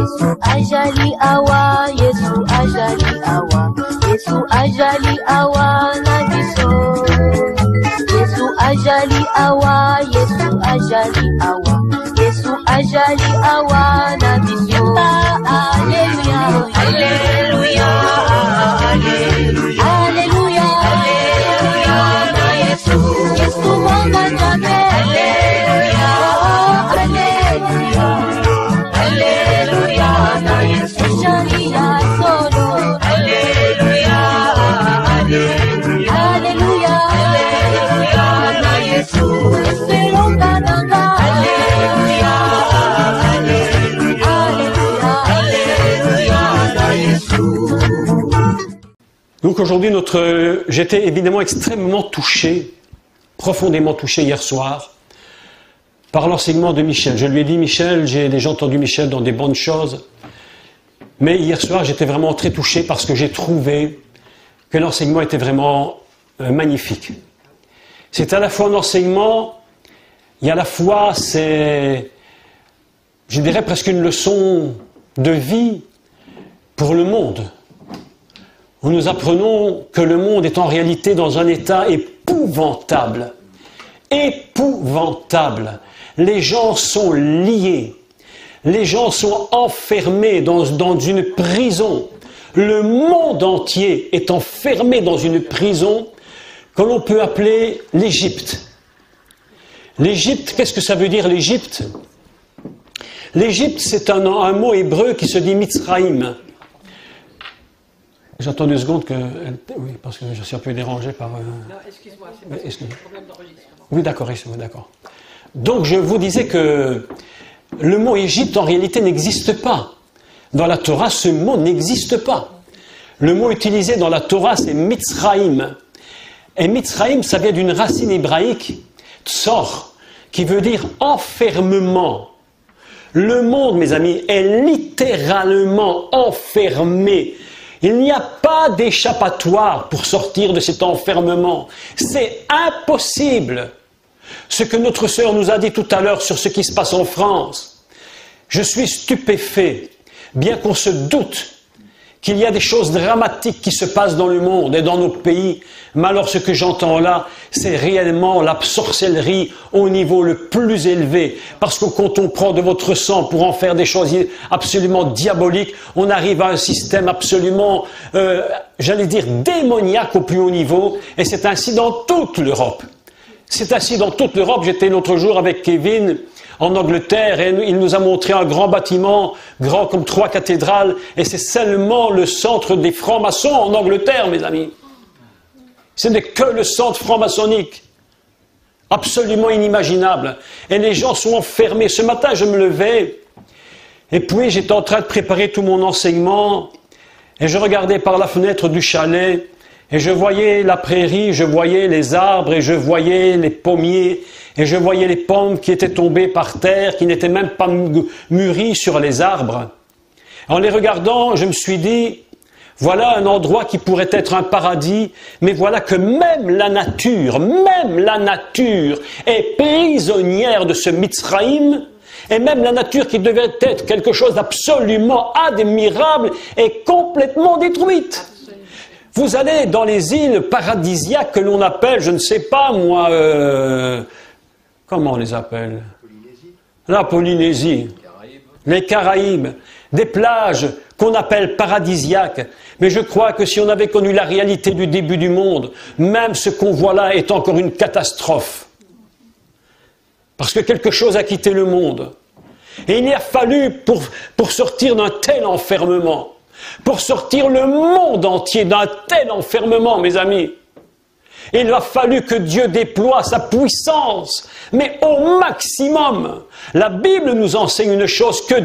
Yesu ajali awa, Yesu ajali awa, Yesu ajali awa na biso. Yesu ajali awa, Yesu ajali awa, Yesu ajali awa na biso. Alleluia, alleluia, alleluia, alleluia, alleluia na Yesu. Yesu mwanga jame. Alleluia, alleluia, alleluia na Yesu. Sharia solo. Alleluia, alleluia, alleluia, alleluia na Yesu. Selonga nanga. Alleluia, alleluia, alleluia na Yesu. Donc aujourd'hui, j'étais évidemment extrêmement touché, profondément touché hier soir, par l'enseignement de Michel. Je lui ai dit, Michel, j'ai déjà entendu Michel dans des bonnes choses, mais hier soir, j'étais vraiment très touché parce que j'ai trouvé que l'enseignement était vraiment magnifique. C'est à la fois un enseignement, et à la fois c'est, je dirais presque une leçon de vie pour le monde. Où nous apprenons que le monde est en réalité dans un état épouvantable. Épouvantable. Les gens sont liés. Les gens sont enfermés dans une prison. Le monde entier est enfermé dans une prison que l'on peut appeler l'Égypte. L'Égypte, qu'est-ce que ça veut dire l'Égypte? L'Égypte, c'est un mot hébreu qui se dit Mitzraïm. J'attends 2 secondes que... Oui, parce que je suis un peu dérangé par... Non, excuse-moi, c'est un problème d'enregistrement. Oui, d'accord. Donc, je vous disais que le mot Égypte, en réalité, n'existe pas. Dans la Torah, ce mot n'existe pas. Le mot utilisé dans la Torah, c'est Mitzraïm. Et Mitzraïm, ça vient d'une racine hébraïque, tsor, qui veut dire enfermement. Le monde, mes amis, est littéralement enfermé. Il n'y a pas d'échappatoire pour sortir de cet enfermement. C'est impossible. Ce que notre sœur nous a dit tout à l'heure sur ce qui se passe en France, je suis stupéfait, bien qu'on se doute qu'il y a des choses dramatiques qui se passent dans le monde et dans nos pays, mais alors ce que j'entends là, c'est réellement la sorcellerie au niveau le plus élevé, parce que quand on prend de votre sang pour en faire des choses absolument diaboliques, on arrive à un système absolument, j'allais dire, démoniaque au plus haut niveau, et c'est ainsi dans toute l'Europe. C'est ainsi dans toute l'Europe. J'étais l'autre jour avec Kevin en Angleterre et il nous a montré un grand bâtiment, grand comme 3 cathédrales, et c'est seulement le centre des francs-maçons en Angleterre, mes amis. Ce n'est que le centre franc-maçonnique. Absolument inimaginable. Et les gens sont enfermés. Ce matin, je me levais, et puis j'étais en train de préparer tout mon enseignement, et je regardais par la fenêtre du chalet, et je voyais la prairie, je voyais les arbres, et je voyais les pommiers, et je voyais les pommes qui étaient tombées par terre, qui n'étaient même pas mûries sur les arbres. En les regardant, je me suis dit, voilà un endroit qui pourrait être un paradis, mais voilà que même la nature est prisonnière de ce Mitzraïm, et même la nature qui devait être quelque chose d'absolument admirable est complètement détruite. Vous allez dans les îles paradisiaques que l'on appelle, je ne sais pas moi, comment on les appelle? La Polynésie, les Caraïbes, des plages qu'on appelle paradisiaques. Mais je crois que si on avait connu la réalité du début du monde, même ce qu'on voit là est encore une catastrophe. Parce que quelque chose a quitté le monde. Et il y a fallu, pour sortir d'un tel enfermement, pour sortir le monde entier d'un tel enfermement, mes amis, il a fallu que Dieu déploie sa puissance, mais au maximum. La Bible nous enseigne une chose que...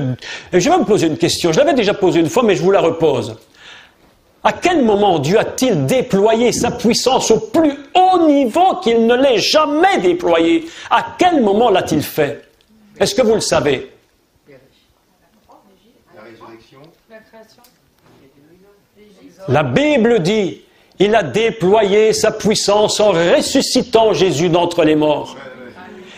Je vais me poser une question, je l'avais déjà posée une fois, mais je vous la repose. À quel moment Dieu a-t-il déployé sa puissance au plus haut niveau qu'il ne l'ait jamais déployé? À quel moment l'a-t-il fait? Est-ce que vous le savez? La résurrection, la création. La Bible dit, il a déployé sa puissance en ressuscitant Jésus d'entre les morts.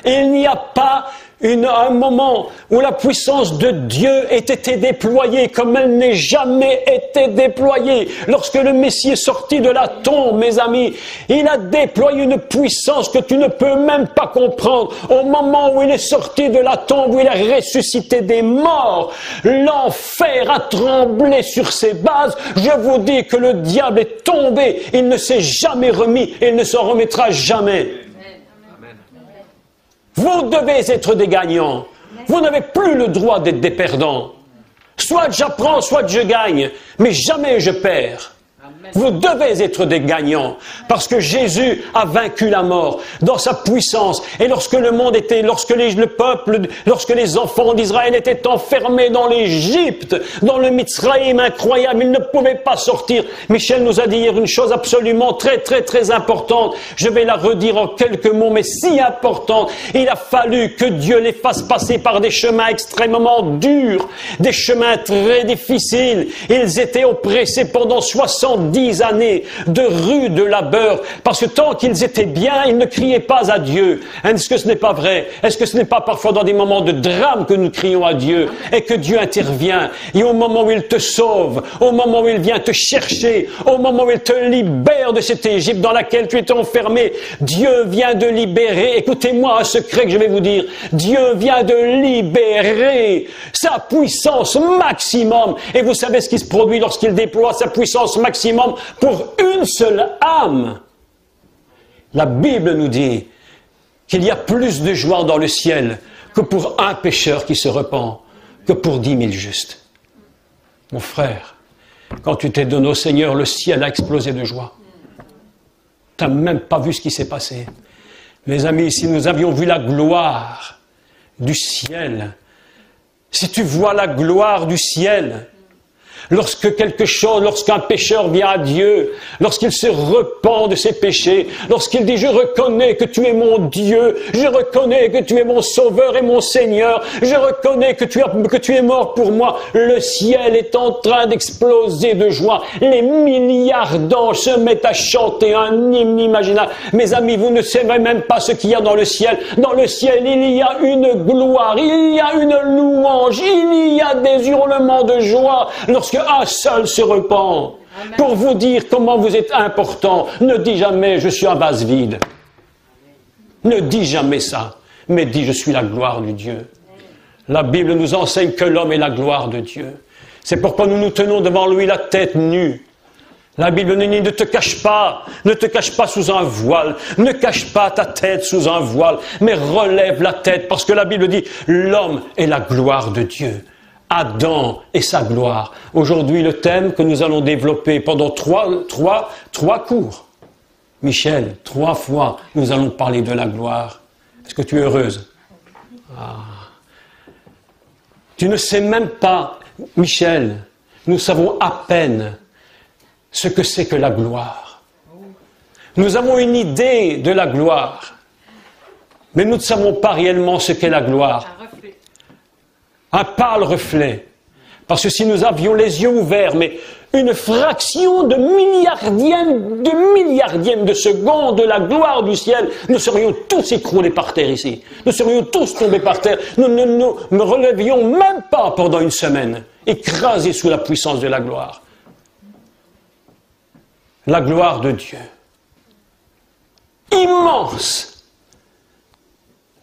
Et il n'y a pas un moment où la puissance de Dieu ait été déployée comme elle n'est jamais été déployée. Lorsque le Messie est sorti de la tombe, mes amis, il a déployé une puissance que tu ne peux même pas comprendre. Au moment où il est sorti de la tombe, où il a ressuscité des morts, l'enfer a tremblé sur ses bases. Je vous dis que le diable est tombé. Il ne s'est jamais remis et il ne s'en remettra jamais. Vous devez être des gagnants. Vous n'avez plus le droit d'être des perdants. Soit j'apprends, soit je gagne, mais jamais je perds. Vous devez être des gagnants, parce que Jésus a vaincu la mort dans sa puissance. Et lorsque le monde était, lorsque les enfants d'Israël étaient enfermés dans l'Égypte, dans le Mitzraïm incroyable, ils ne pouvaient pas sortir. Michel nous a dit hier une chose absolument très, très, très importante. Je vais la redire en quelques mots, mais si importante. Il a fallu que Dieu les fasse passer par des chemins extrêmement durs, des chemins très difficiles. Ils étaient oppressés pendant 70 années de rude labeur, parce que tant qu'ils étaient bien, ils ne criaient pas à Dieu. Est-ce que ce n'est pas vrai? Est-ce que ce n'est pas parfois dans des moments de drame que nous crions à Dieu et que Dieu intervient? Et au moment où il te sauve, au moment où il vient te chercher, au moment où il te libère de cette Égypte dans laquelle tu étais enfermé, Dieu vient de libérer. Écoutez-moi un secret que je vais vous dire. Dieu vient de libérer sa puissance maximum. Et vous savez ce qui se produit lorsqu'il déploie sa puissance maximum pour une seule âme. La Bible nous dit qu'il y a plus de joie dans le ciel que pour un pécheur qui se repent, que pour 10 000 justes. Mon frère, quand tu t'es donné au Seigneur, le ciel a explosé de joie. Tu n'as même pas vu ce qui s'est passé. Mes amis, si nous avions vu la gloire du ciel, si tu vois la gloire du ciel, lorsqu'un pécheur vient à Dieu, lorsqu'il se repent de ses péchés, lorsqu'il dit « Je reconnais que tu es mon Dieu, je reconnais que tu es mon Sauveur et mon Seigneur, je reconnais que tu es mort pour moi », le ciel est en train d'exploser de joie. Les milliards d'anges se mettent à chanter un hymne imaginable. Mes amis, vous ne savez même pas ce qu'il y a dans le ciel. Dans le ciel, il y a une gloire, il y a une louange, il y a des hurlements de joie lorsque un seul se repent. Amen. Pour vous dire comment vous êtes important, ne dis jamais je suis un vase vide. Ne dis jamais ça, mais dis je suis la gloire de Dieu. La Bible nous enseigne que l'homme est la gloire de Dieu. C'est pourquoi nous nous tenons devant lui la tête nue. La Bible nous dit ne te cache pas sous un voile, ne cache pas ta tête sous un voile, mais relève la tête, parce que la Bible dit l'homme est la gloire de Dieu. Adam et sa gloire. Aujourd'hui, le thème que nous allons développer pendant trois cours. Michel, 3 fois, nous allons parler de la gloire. Est-ce que tu es heureuse? Tu ne sais même pas, Michel, nous savons à peine ce que c'est que la gloire. Nous avons une idée de la gloire, mais nous ne savons pas réellement ce qu'est la gloire. Un pâle reflet. Parce que si nous avions les yeux ouverts, mais une fraction de milliardième de seconde de la gloire du ciel, nous serions tous écroulés par terre ici. Nous serions tous tombés par terre. Nous ne nous relevions même pas pendant une semaine, écrasés sous la puissance de la gloire. La gloire de Dieu. Immense.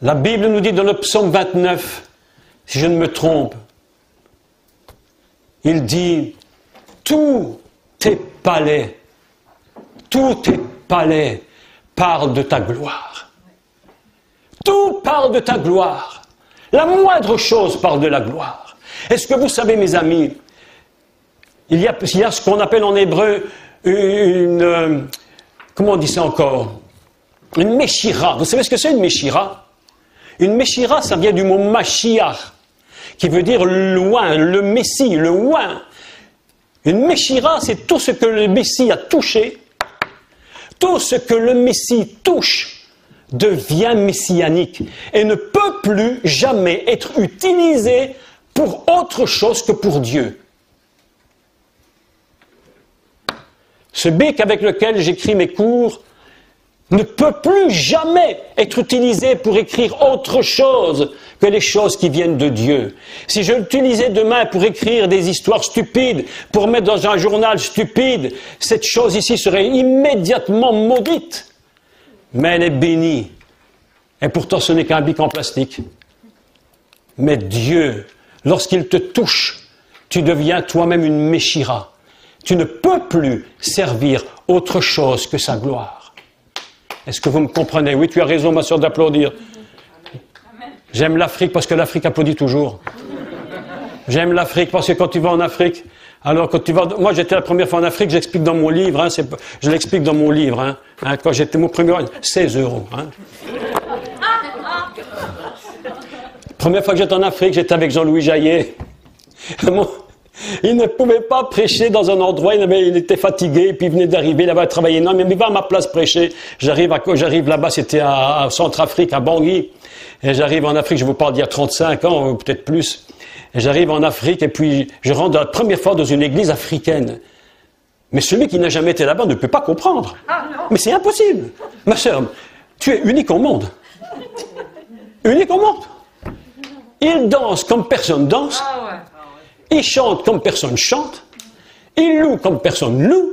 La Bible nous dit dans le psaume 29, si je ne me trompe, il dit « Tous tes palais parlent de ta gloire. Tout parle de ta gloire. La moindre chose parle de la gloire. » Est-ce que vous savez, mes amis, il y a ce qu'on appelle en hébreu comment on dit ça encore? Une méchira. Vous savez ce que c'est une méchira? Une méchira, ça vient du mot Mashiach, qui veut dire loin, le Messie, le loin. Une méchira, c'est tout ce que le Messie a touché. Tout ce que le Messie touche devient messianique et ne peut plus jamais être utilisé pour autre chose que pour Dieu. Ce bic avec lequel j'écris mes cours ne peut plus jamais être utilisé pour écrire autre chose que les choses qui viennent de Dieu. Si je l'utilisais demain pour écrire des histoires stupides, pour mettre dans un journal stupide, cette chose ici serait immédiatement maudite. Mais elle est bénie. Et pourtant ce n'est qu'un bic en plastique. Mais Dieu, lorsqu'il te touche, tu deviens toi-même une Méchira. Tu ne peux plus servir autre chose que sa gloire. Est-ce que vous me comprenez? Oui, tu as raison, ma soeur, d'applaudir. J'aime l'Afrique parce que l'Afrique applaudit toujours. J'aime l'Afrique parce que quand tu vas en Afrique, alors quand tu vas... Moi, j'étais la première fois en Afrique, j'explique dans mon livre, hein, je l'explique dans mon livre. Hein, quand j'étais mon premier... 16 €. Hein. Première fois que j'étais en Afrique, j'étais avec Jean-Louis Jaillet. Il ne pouvait pas prêcher dans un endroit, il était fatigué, puis il venait d'arriver, il avait travaillé. Non, mais il va à ma place prêcher. J'arrive là-bas, c'était à Centrafrique, à Bangui. Et j'arrive en Afrique, je vous parle d'il y a 35 ans, ou peut-être plus. Et j'arrive en Afrique, et puis je rentre la première fois dans une église africaine. Mais celui qui n'a jamais été là-bas ne peut pas comprendre. Mais c'est impossible. Ma sœur, tu es unique au monde. Unique au monde. Il danse comme personne danse. Il chante comme personne chante. Il loue comme personne loue.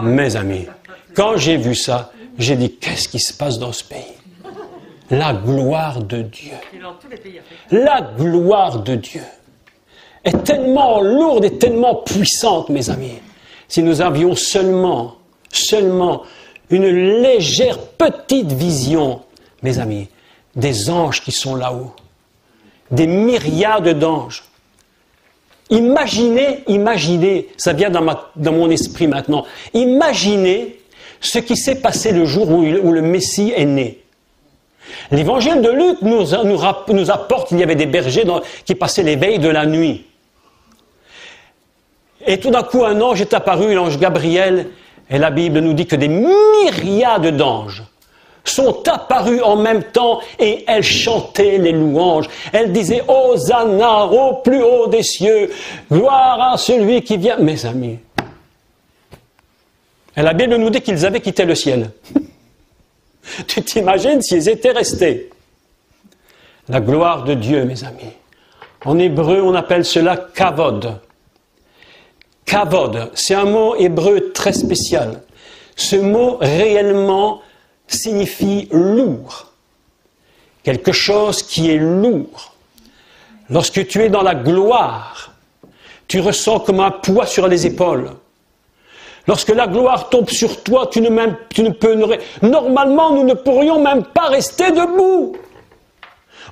Mes amis, quand j'ai vu ça, j'ai dit, qu'est-ce qui se passe dans ce pays? La gloire de Dieu. La gloire de Dieu est tellement lourde et tellement puissante, mes amis. Si nous avions seulement une légère petite vision, mes amis, des anges qui sont là-haut, des myriades d'anges. Imaginez, ça vient dans mon esprit maintenant, imaginez ce qui s'est passé le jour où le Messie est né. L'évangile de Luc nous apporte qu'il y avait des bergers qui passaient les veilles de la nuit. Et tout d'un coup, un ange est apparu, l'ange Gabriel, et la Bible nous dit que des myriades d'anges sont apparus en même temps et elles chantaient les louanges. Elles disaient « Hosanna au plus haut des cieux, gloire à celui qui vient ». Mes amis, et la Bible nous dit qu'ils avaient quitté le ciel. Tu t'imagines s'ils étaient restés? La gloire de Dieu, mes amis. En hébreu, on appelle cela kavod. Kavod, c'est un mot hébreu très spécial. Ce mot réellement signifie lourd. Quelque chose qui est lourd. Lorsque tu es dans la gloire, tu ressens comme un poids sur les épaules. Lorsque la gloire tombe sur toi, normalement, nous ne pourrions même pas rester debout.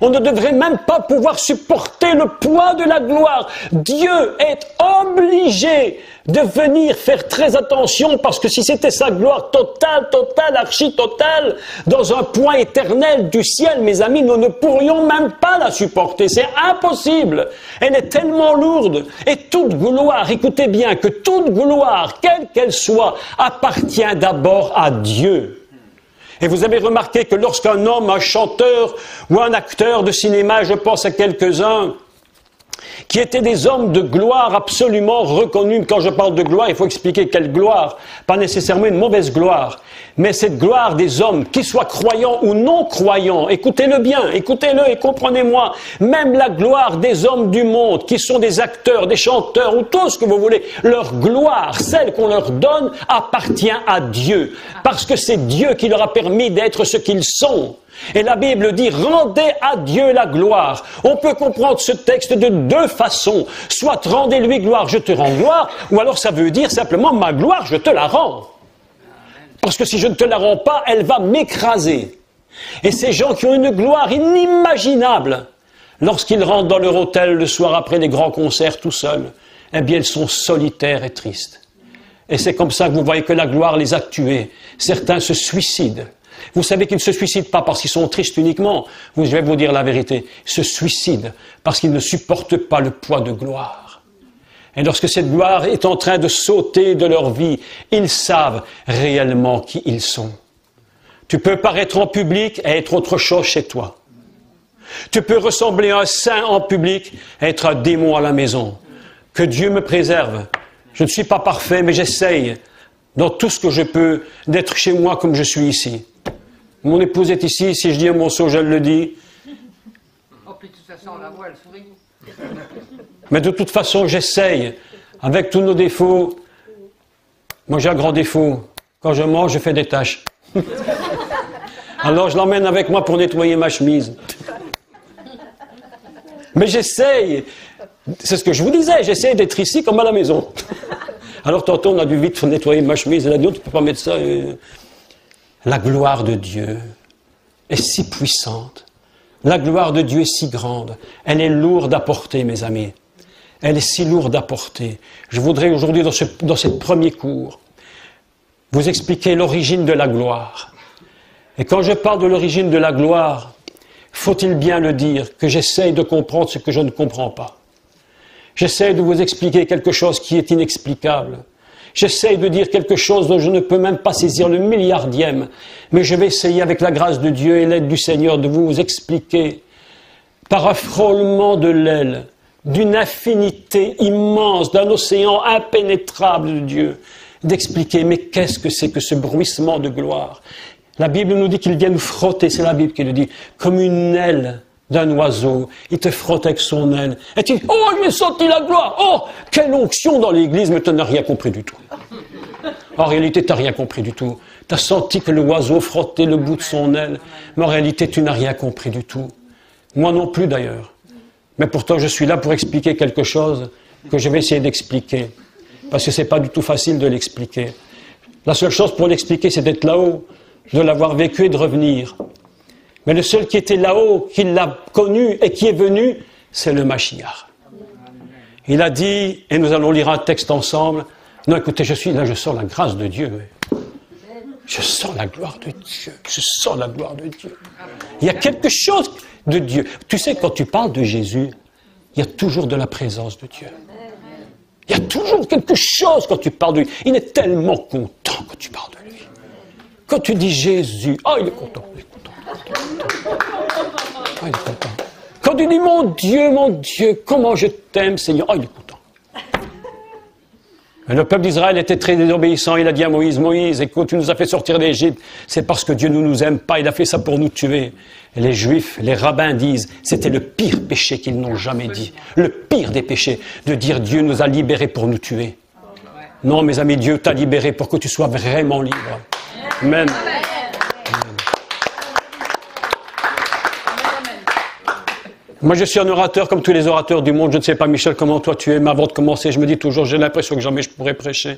On ne devrait même pas pouvoir supporter le poids de la gloire. Dieu est obligé de venir faire très attention parce que si c'était sa gloire totale, archi-totale, dans un point éternel du ciel, mes amis, nous ne pourrions même pas la supporter. C'est impossible. Elle est tellement lourde. Et toute gloire, écoutez bien, que toute gloire, quelle qu'elle soit, appartient d'abord à Dieu. Et vous avez remarqué que lorsqu'un homme, un chanteur ou un acteur de cinéma, je pense à quelques-uns, qui étaient des hommes de gloire absolument reconnus. Quand je parle de gloire, il faut expliquer quelle gloire. Pas nécessairement une mauvaise gloire, mais cette gloire des hommes, qu'ils soient croyants ou non croyants. Écoutez-le bien, écoutez-le et comprenez-moi. Même la gloire des hommes du monde, qui sont des acteurs, des chanteurs ou tout ce que vous voulez, leur gloire, celle qu'on leur donne, appartient à Dieu. Parce que c'est Dieu qui leur a permis d'être ce qu'ils sont. Et la Bible dit, rendez à Dieu la gloire. On peut comprendre ce texte de deux façons. Soit rendez-lui gloire, je te rends gloire, ou alors ça veut dire simplement ma gloire, je te la rends. Parce que si je ne te la rends pas, elle va m'écraser. Et ces gens qui ont une gloire inimaginable, lorsqu'ils rentrent dans leur hôtel le soir après les grands concerts tout seuls, eh bien ils sont solitaires et tristes. Et c'est comme ça que vous voyez que la gloire les a tués. Certains se suicident. Vous savez qu'ils ne se suicident pas parce qu'ils sont tristes uniquement. Je vais vous dire la vérité. Ils se suicident parce qu'ils ne supportent pas le poids de gloire. Et lorsque cette gloire est en train de sauter de leur vie, ils savent réellement qui ils sont. Tu peux paraître en public et être autre chose chez toi. Tu peux ressembler à un saint en public et être un démon à la maison. Que Dieu me préserve. Je ne suis pas parfait, mais j'essaye dans tout ce que je peux, d'être chez moi comme je suis ici. Mon épouse est ici, si je dis un morceau, je le dis. Oh, puis de toute façon, on la voit, elle sourit. Mais de toute façon, j'essaye, avec tous nos défauts. Moi, j'ai un grand défaut. Quand je mange, je fais des tâches. Alors, je l'emmène avec moi pour nettoyer ma chemise. Mais j'essaye. C'est ce que je vous disais, j'essaye d'être ici comme à la maison. Alors, tantôt, on a dû vite nettoyer ma chemise. Elle a dit, tu ne peux pas mettre ça. La gloire de Dieu est si puissante. La gloire de Dieu est si grande. Elle est lourde à porter, mes amis. Elle est si lourde à porter. Je voudrais aujourd'hui, dans ce premier cours, vous expliquer l'origine de la gloire. Et quand je parle de l'origine de la gloire, faut-il bien le dire, que j'essaye de comprendre ce que je ne comprends pas. J'essaye de vous expliquer quelque chose qui est inexplicable. J'essaye de dire quelque chose dont je ne peux même pas saisir le milliardième, mais je vais essayer avec la grâce de Dieu et l'aide du Seigneur de vous expliquer, par un frôlement de l'aile, d'une infinité immense, d'un océan impénétrable de Dieu, d'expliquer, mais qu'est-ce que c'est que ce bruissement de gloire? La Bible nous dit qu'il vient nous frotter, c'est la Bible qui le dit, comme une aile d'un oiseau. Il te frotte avec son aile. Et tu dis, oh, j'ai senti la gloire! Oh, quelle onction dans l'église, mais tu n'as rien compris du tout. En réalité, tu n'as rien compris du tout. Tu as senti que l'oiseau frottait le bout de son aile, mais en réalité, tu n'as rien compris du tout. Moi non plus, d'ailleurs. Mais pourtant, je suis là pour expliquer quelque chose que je vais essayer d'expliquer. Parce que ce n'est pas du tout facile de l'expliquer. La seule chose pour l'expliquer, c'est d'être là-haut, de l'avoir vécu et de revenir. Mais le seul qui était là-haut, qui l'a connu et qui est venu, c'est le Mashiach. Il a dit, et nous allons lire un texte ensemble, non, écoutez, je sens la grâce de Dieu. Je sens la gloire de Dieu. Je sens la gloire de Dieu. Il y a quelque chose de Dieu. Tu sais, quand tu parles de Jésus, il y a toujours de la présence de Dieu. Il y a toujours quelque chose quand tu parles de lui. Il est tellement content quand tu parles de lui. Quand tu dis Jésus, oh, il est content, il est content. Oh, il est content. Quand tu dis mon Dieu, comment je t'aime, Seigneur, oh, il est content. Et le peuple d'Israël était très désobéissant. Il a dit à Moïse, Moïse, écoute, tu nous as fait sortir d'Égypte. C'est parce que Dieu ne nous aime pas. Il a fait ça pour nous tuer. Et les Juifs, les rabbins disent, c'était le pire péché qu'ils n'ont jamais dit. Le pire des péchés, de dire Dieu nous a libérés pour nous tuer. Non, mes amis, Dieu t'a libéré pour que tu sois vraiment libre. Amen. Moi, je suis un orateur comme tous les orateurs du monde. Je ne sais pas, Michel, comment toi tu es. Mais avant de commencer, je me dis toujours, j'ai l'impression que jamais je pourrais prêcher.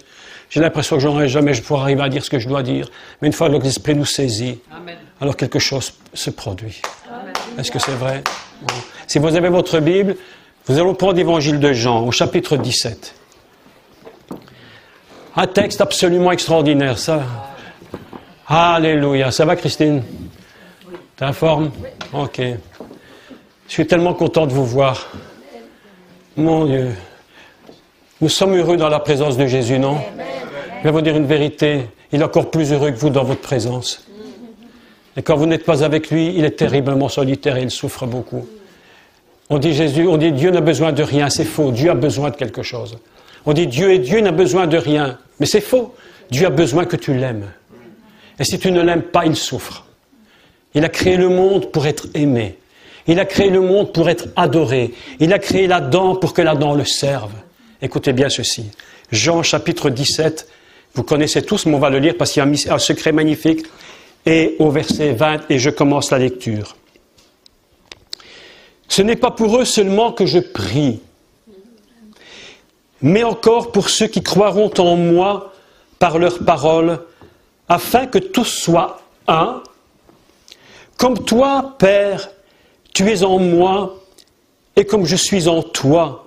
J'ai l'impression que jamais je pourrais arriver à dire ce que je dois dire. Mais une fois que l'Esprit nous saisit, Amen. Alors quelque chose se produit. Amen. Est-ce que c'est vrai? Bon. Si vous avez votre Bible, vous allons prendre l'Évangile de Jean, au chapitre 17. Un texte absolument extraordinaire, ça. Alléluia. Ça va, Christine? T'es en forme? Ok. Je suis tellement content de vous voir. Mon Dieu. Nous sommes heureux dans la présence de Jésus, non? Je vais vous dire une vérité. Il est encore plus heureux que vous dans votre présence. Et quand vous n'êtes pas avec lui, il est terriblement solitaire et il souffre beaucoup. On dit Dieu n'a besoin de rien. C'est faux. Dieu a besoin de quelque chose. On dit Dieu et Dieu n'a besoin de rien. Mais c'est faux. Dieu a besoin que tu l'aimes. Et si tu ne l'aimes pas, il souffre. Il a créé le monde pour être aimé. Il a créé le monde pour être adoré. Il a créé l'Adam pour que l'Adam le serve. Écoutez bien ceci. Jean chapitre 17, vous connaissez tous, mais on va le lire parce qu'il y a un secret magnifique. Et au verset 20, et je commence la lecture. Ce n'est pas pour eux seulement que je prie, mais encore pour ceux qui croiront en moi par leurs paroles, afin que tous soient un. Comme toi, Père, tu es en moi, et comme je suis en toi,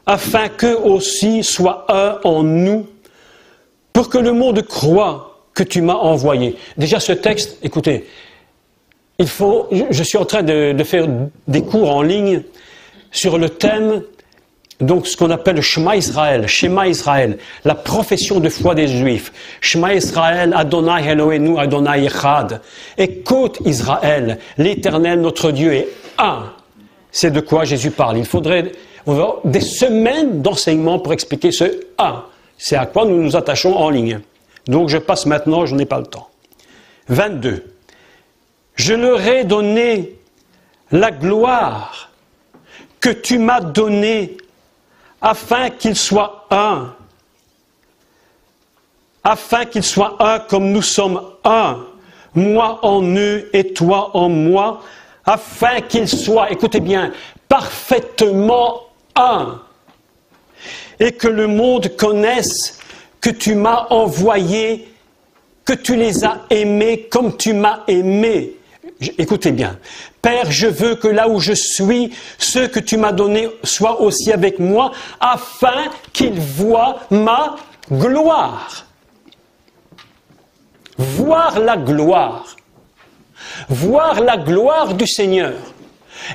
afin qu'eux aussi soient un en nous, pour que le monde croie que tu m'as envoyé. Déjà ce texte, écoutez, je suis en train de faire des cours en ligne sur le thème, donc ce qu'on appelle le Shema Israël, la profession de foi des Juifs. Shema Israël, Adonai Eloheinu, Adonai Echad. Écoute Israël, l'Éternel notre Dieu est un. C'est de quoi Jésus parle. Il faudrait des semaines d'enseignement pour expliquer ce un. C'est à quoi nous nous attachons en ligne. Donc je passe maintenant, je n'ai pas le temps. 22. Je leur ai donné la gloire que tu m'as donnée afin qu'ils soient un. Afin qu'ils soient un comme nous sommes un. Moi en eux et toi en moi. Afin qu'ils soient, écoutez bien, parfaitement un. Et que le monde connaisse que tu m'as envoyé, que tu les as aimés comme tu m'as aimé. Écoutez bien. Père, je veux que là où je suis, ceux que tu m'as donnés soient aussi avec moi, afin qu'ils voient ma gloire. Voir la gloire. Voir la gloire du Seigneur.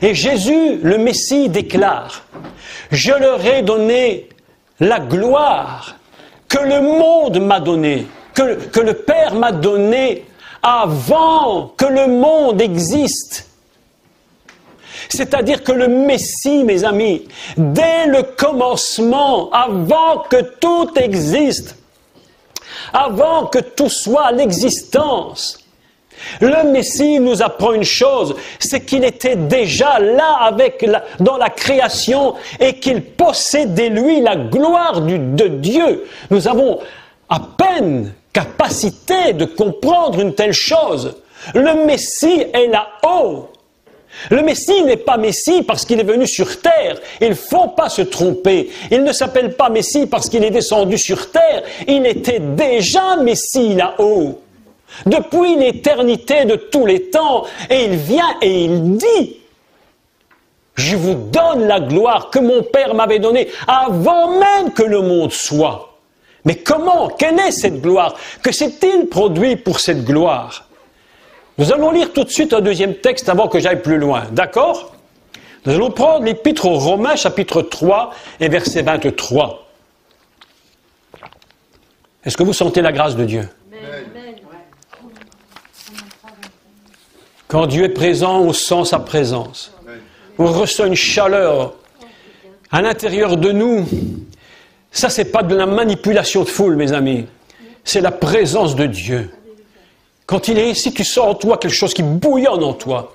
Et Jésus, le Messie, déclare, « Je leur ai donné la gloire que le monde m'a donnée, que le Père m'a donnée avant que le monde existe. » C'est-à-dire que le Messie, mes amis, dès le commencement, avant que tout existe, avant que tout soit à l'existence, le Messie nous apprend une chose, c'est qu'il était déjà là dans la création et qu'il possédait lui la gloire de Dieu. Nous avons à peine capacité de comprendre une telle chose. Le Messie est là-haut. Le Messie n'est pas Messie parce qu'il est venu sur terre. Il ne faut pas se tromper. Il ne s'appelle pas Messie parce qu'il est descendu sur terre. Il était déjà Messie là-haut. Depuis l'éternité de tous les temps. Et il vient et il dit, je vous donne la gloire que mon Père m'avait donnée avant même que le monde soit. Mais comment? Quelle est cette gloire? Que s'est-il produit pour cette gloire? Nous allons lire tout de suite un deuxième texte avant que j'aille plus loin. D'accord? Nous allons prendre l'Épître aux Romains, chapitre 3 et verset 23. Est-ce que vous sentez la grâce de Dieu? Amen. Quand Dieu est présent, on sent sa présence. On ressent une chaleur à l'intérieur de nous. Ça, c'est pas de la manipulation de foule, mes amis. C'est la présence de Dieu. Quand il est ici, tu sens en toi quelque chose qui bouillonne en toi.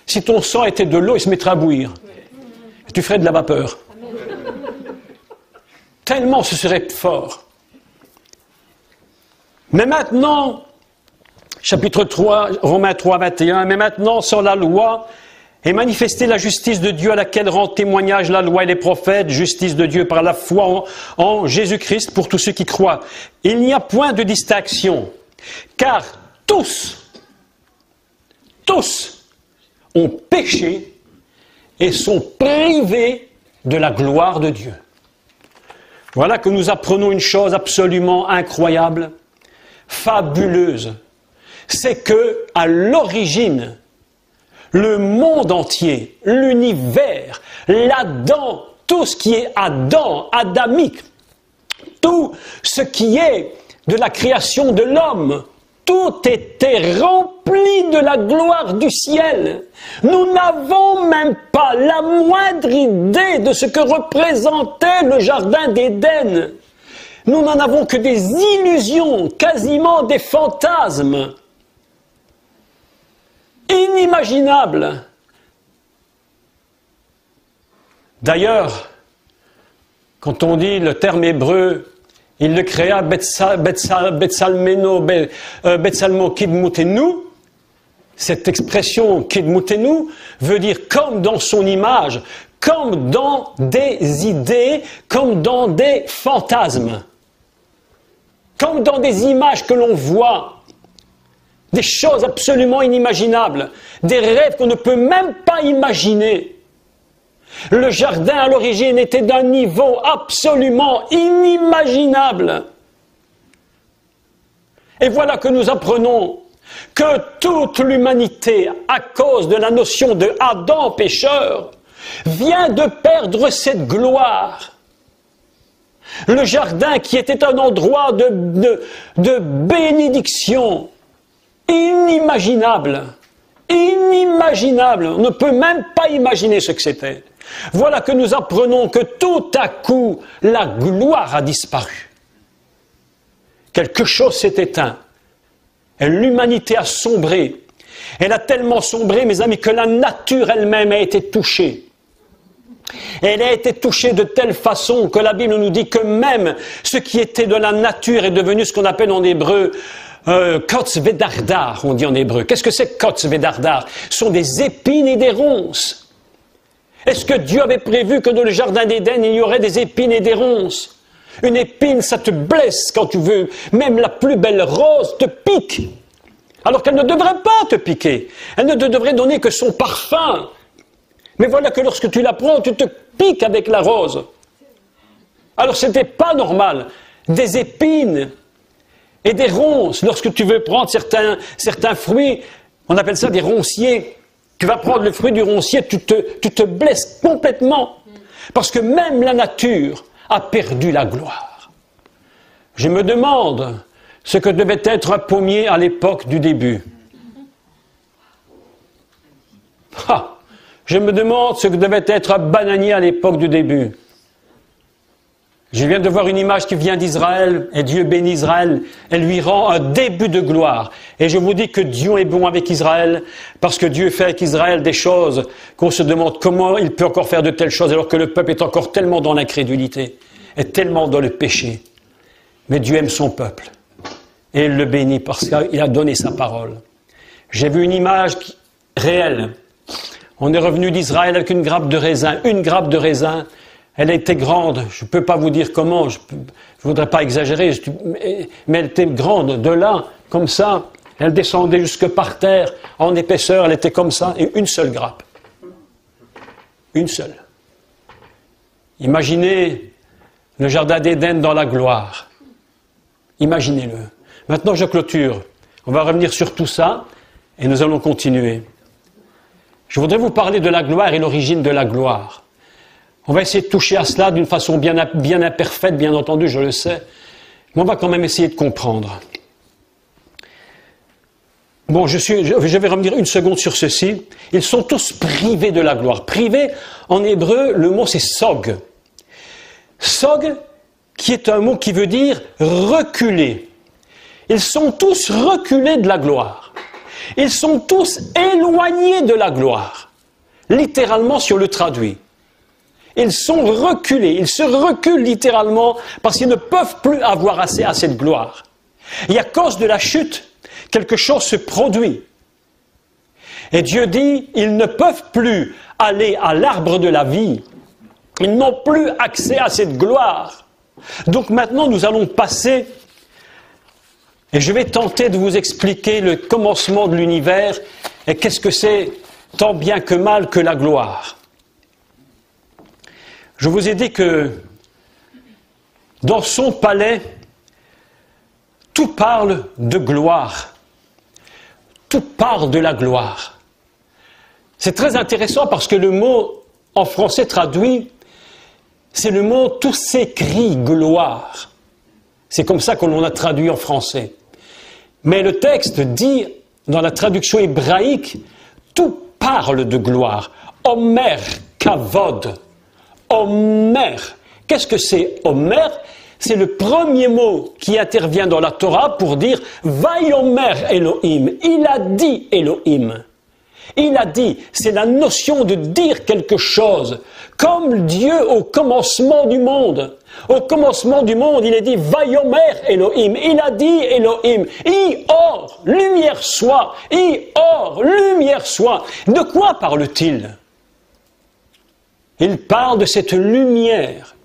Si ton sang était de l'eau, il se mettrait à bouillir. Et tu ferais de la vapeur. Tellement ce serait fort. Mais maintenant, chapitre 3, Romains 3, 21, mais maintenant, sans la loi, est manifestée la justice de Dieu à laquelle rend témoignage la loi et les prophètes, justice de Dieu par la foi en Jésus-Christ pour tous ceux qui croient. Il n'y a point de distinction, car tous ont péché et sont privés de la gloire de Dieu. Voilà que nous apprenons une chose absolument incroyable, fabuleuse. C'est que, à l'origine, le monde entier, l'univers, l'Adam, tout ce qui est Adam, adamique, tout ce qui est de la création de l'homme, tout était rempli de la gloire du ciel. Nous n'avons même pas la moindre idée de ce que représentait le jardin d'Éden. Nous n'en avons que des illusions, quasiment des fantasmes. Inimaginables. D'ailleurs, quand on dit le terme hébreu, il le créa Betsalmo Kidmutenu. Cette expression Kidmutenu veut dire comme dans son image, comme dans des idées, comme dans des fantasmes, comme dans des images que l'on voit, des choses absolument inimaginables, des rêves qu'on ne peut même pas imaginer. Le jardin, à l'origine, était d'un niveau absolument inimaginable. Et voilà que nous apprenons que toute l'humanité, à cause de la notion de Adam pécheur, vient de perdre cette gloire. Le jardin qui était un endroit de bénédiction, inimaginable. Inimaginable. On ne peut même pas imaginer ce que c'était. Voilà que nous apprenons que tout à coup, la gloire a disparu. quelque chose s'est éteint. Et l'humanité a sombré. Elle a tellement sombré, mes amis, que la nature elle-même a été touchée. Elle a été touchée de telle façon que la Bible nous dit que même ce qui était de la nature est devenu ce qu'on appelle en hébreu Kotz Vedardar, on dit en hébreu. Qu'est-ce que c'est Kotz Vedardar? Ce sont des épines et des ronces. Est-ce que Dieu avait prévu que dans le jardin d'Éden, il y aurait des épines et des ronces? Une épine, ça te blesse quand tu veux. Même la plus belle rose te pique. Alors qu'elle ne devrait pas te piquer. Elle ne te devrait donner que son parfum. Mais voilà que lorsque tu la prends, tu te piques avec la rose. Alors ce n'était pas normal. Des épines et des ronces. Lorsque tu veux prendre certains fruits, on appelle ça des ronciers. Tu vas prendre le fruit du roncier, tu te blesses complètement. Parce que même la nature a perdu la gloire. Je me demande ce que devait être un pommier à l'époque du début. Je me demande ce que devait être un bananier à l'époque du début. Je viens de voir une image qui vient d'Israël, et Dieu bénit Israël, elle lui rend un début de gloire. Et je vous dis que Dieu est bon avec Israël, parce que Dieu fait avec Israël des choses qu'on se demande comment il peut encore faire de telles choses, alors que le peuple est encore tellement dans l'incrédulité, est tellement dans le péché. Mais Dieu aime son peuple, et il le bénit parce qu'il a donné sa parole. J'ai vu une image réelle. On est revenu d'Israël avec une grappe de raisin, elle était grande, je ne peux pas vous dire comment, je ne voudrais pas exagérer, mais elle était grande, de là, comme ça, elle descendait jusque par terre, en épaisseur, elle était comme ça, et une seule grappe. Une seule. Imaginez le jardin d'Éden dans la gloire. Imaginez-le. Maintenant, je clôture. On va revenir sur tout ça, et nous allons continuer. Je voudrais vous parler de la gloire et l'origine de la gloire. On va essayer de toucher à cela d'une façon bien imparfaite, bien entendu, je le sais. Mais on va quand même essayer de comprendre. Bon, je vais revenir une seconde sur ceci. Ils sont tous privés de la gloire. Privé, en hébreu, le mot c'est sog. Sog, qui est un mot qui veut dire reculer. Ils sont tous reculés de la gloire. Ils sont tous éloignés de la gloire. Littéralement, si on le traduit. Ils sont reculés, ils se reculent littéralement parce qu'ils ne peuvent plus avoir accès à cette gloire. Et à cause de la chute, quelque chose se produit. Et Dieu dit, ils ne peuvent plus aller à l'arbre de la vie. Ils n'ont plus accès à cette gloire. Donc maintenant, nous allons passer, et je vais tenter de vous expliquer le commencement de l'univers et qu'est-ce que c'est tant bien que mal que la gloire. Je vous ai dit que dans son palais, tout parle de gloire. Tout parle de la gloire. C'est très intéressant parce que le mot en français traduit, c'est le mot « tout s'écrit gloire ». C'est comme ça qu'on l'a traduit en français. Mais le texte dit, dans la traduction hébraïque, tout parle de gloire. Omer kavod. Omer. Qu'est-ce que c'est Omer? C'est le premier mot qui intervient dans la Torah pour dire Vayomer Elohim. Il a dit Elohim. Il a dit, c'est la notion de dire quelque chose. Comme Dieu au commencement du monde. Au commencement du monde, il a dit Vayomer Elohim. Il a dit Elohim. I or, lumière soit. I or, lumière soit. De quoi parle-t-il? Il parle de cette lumière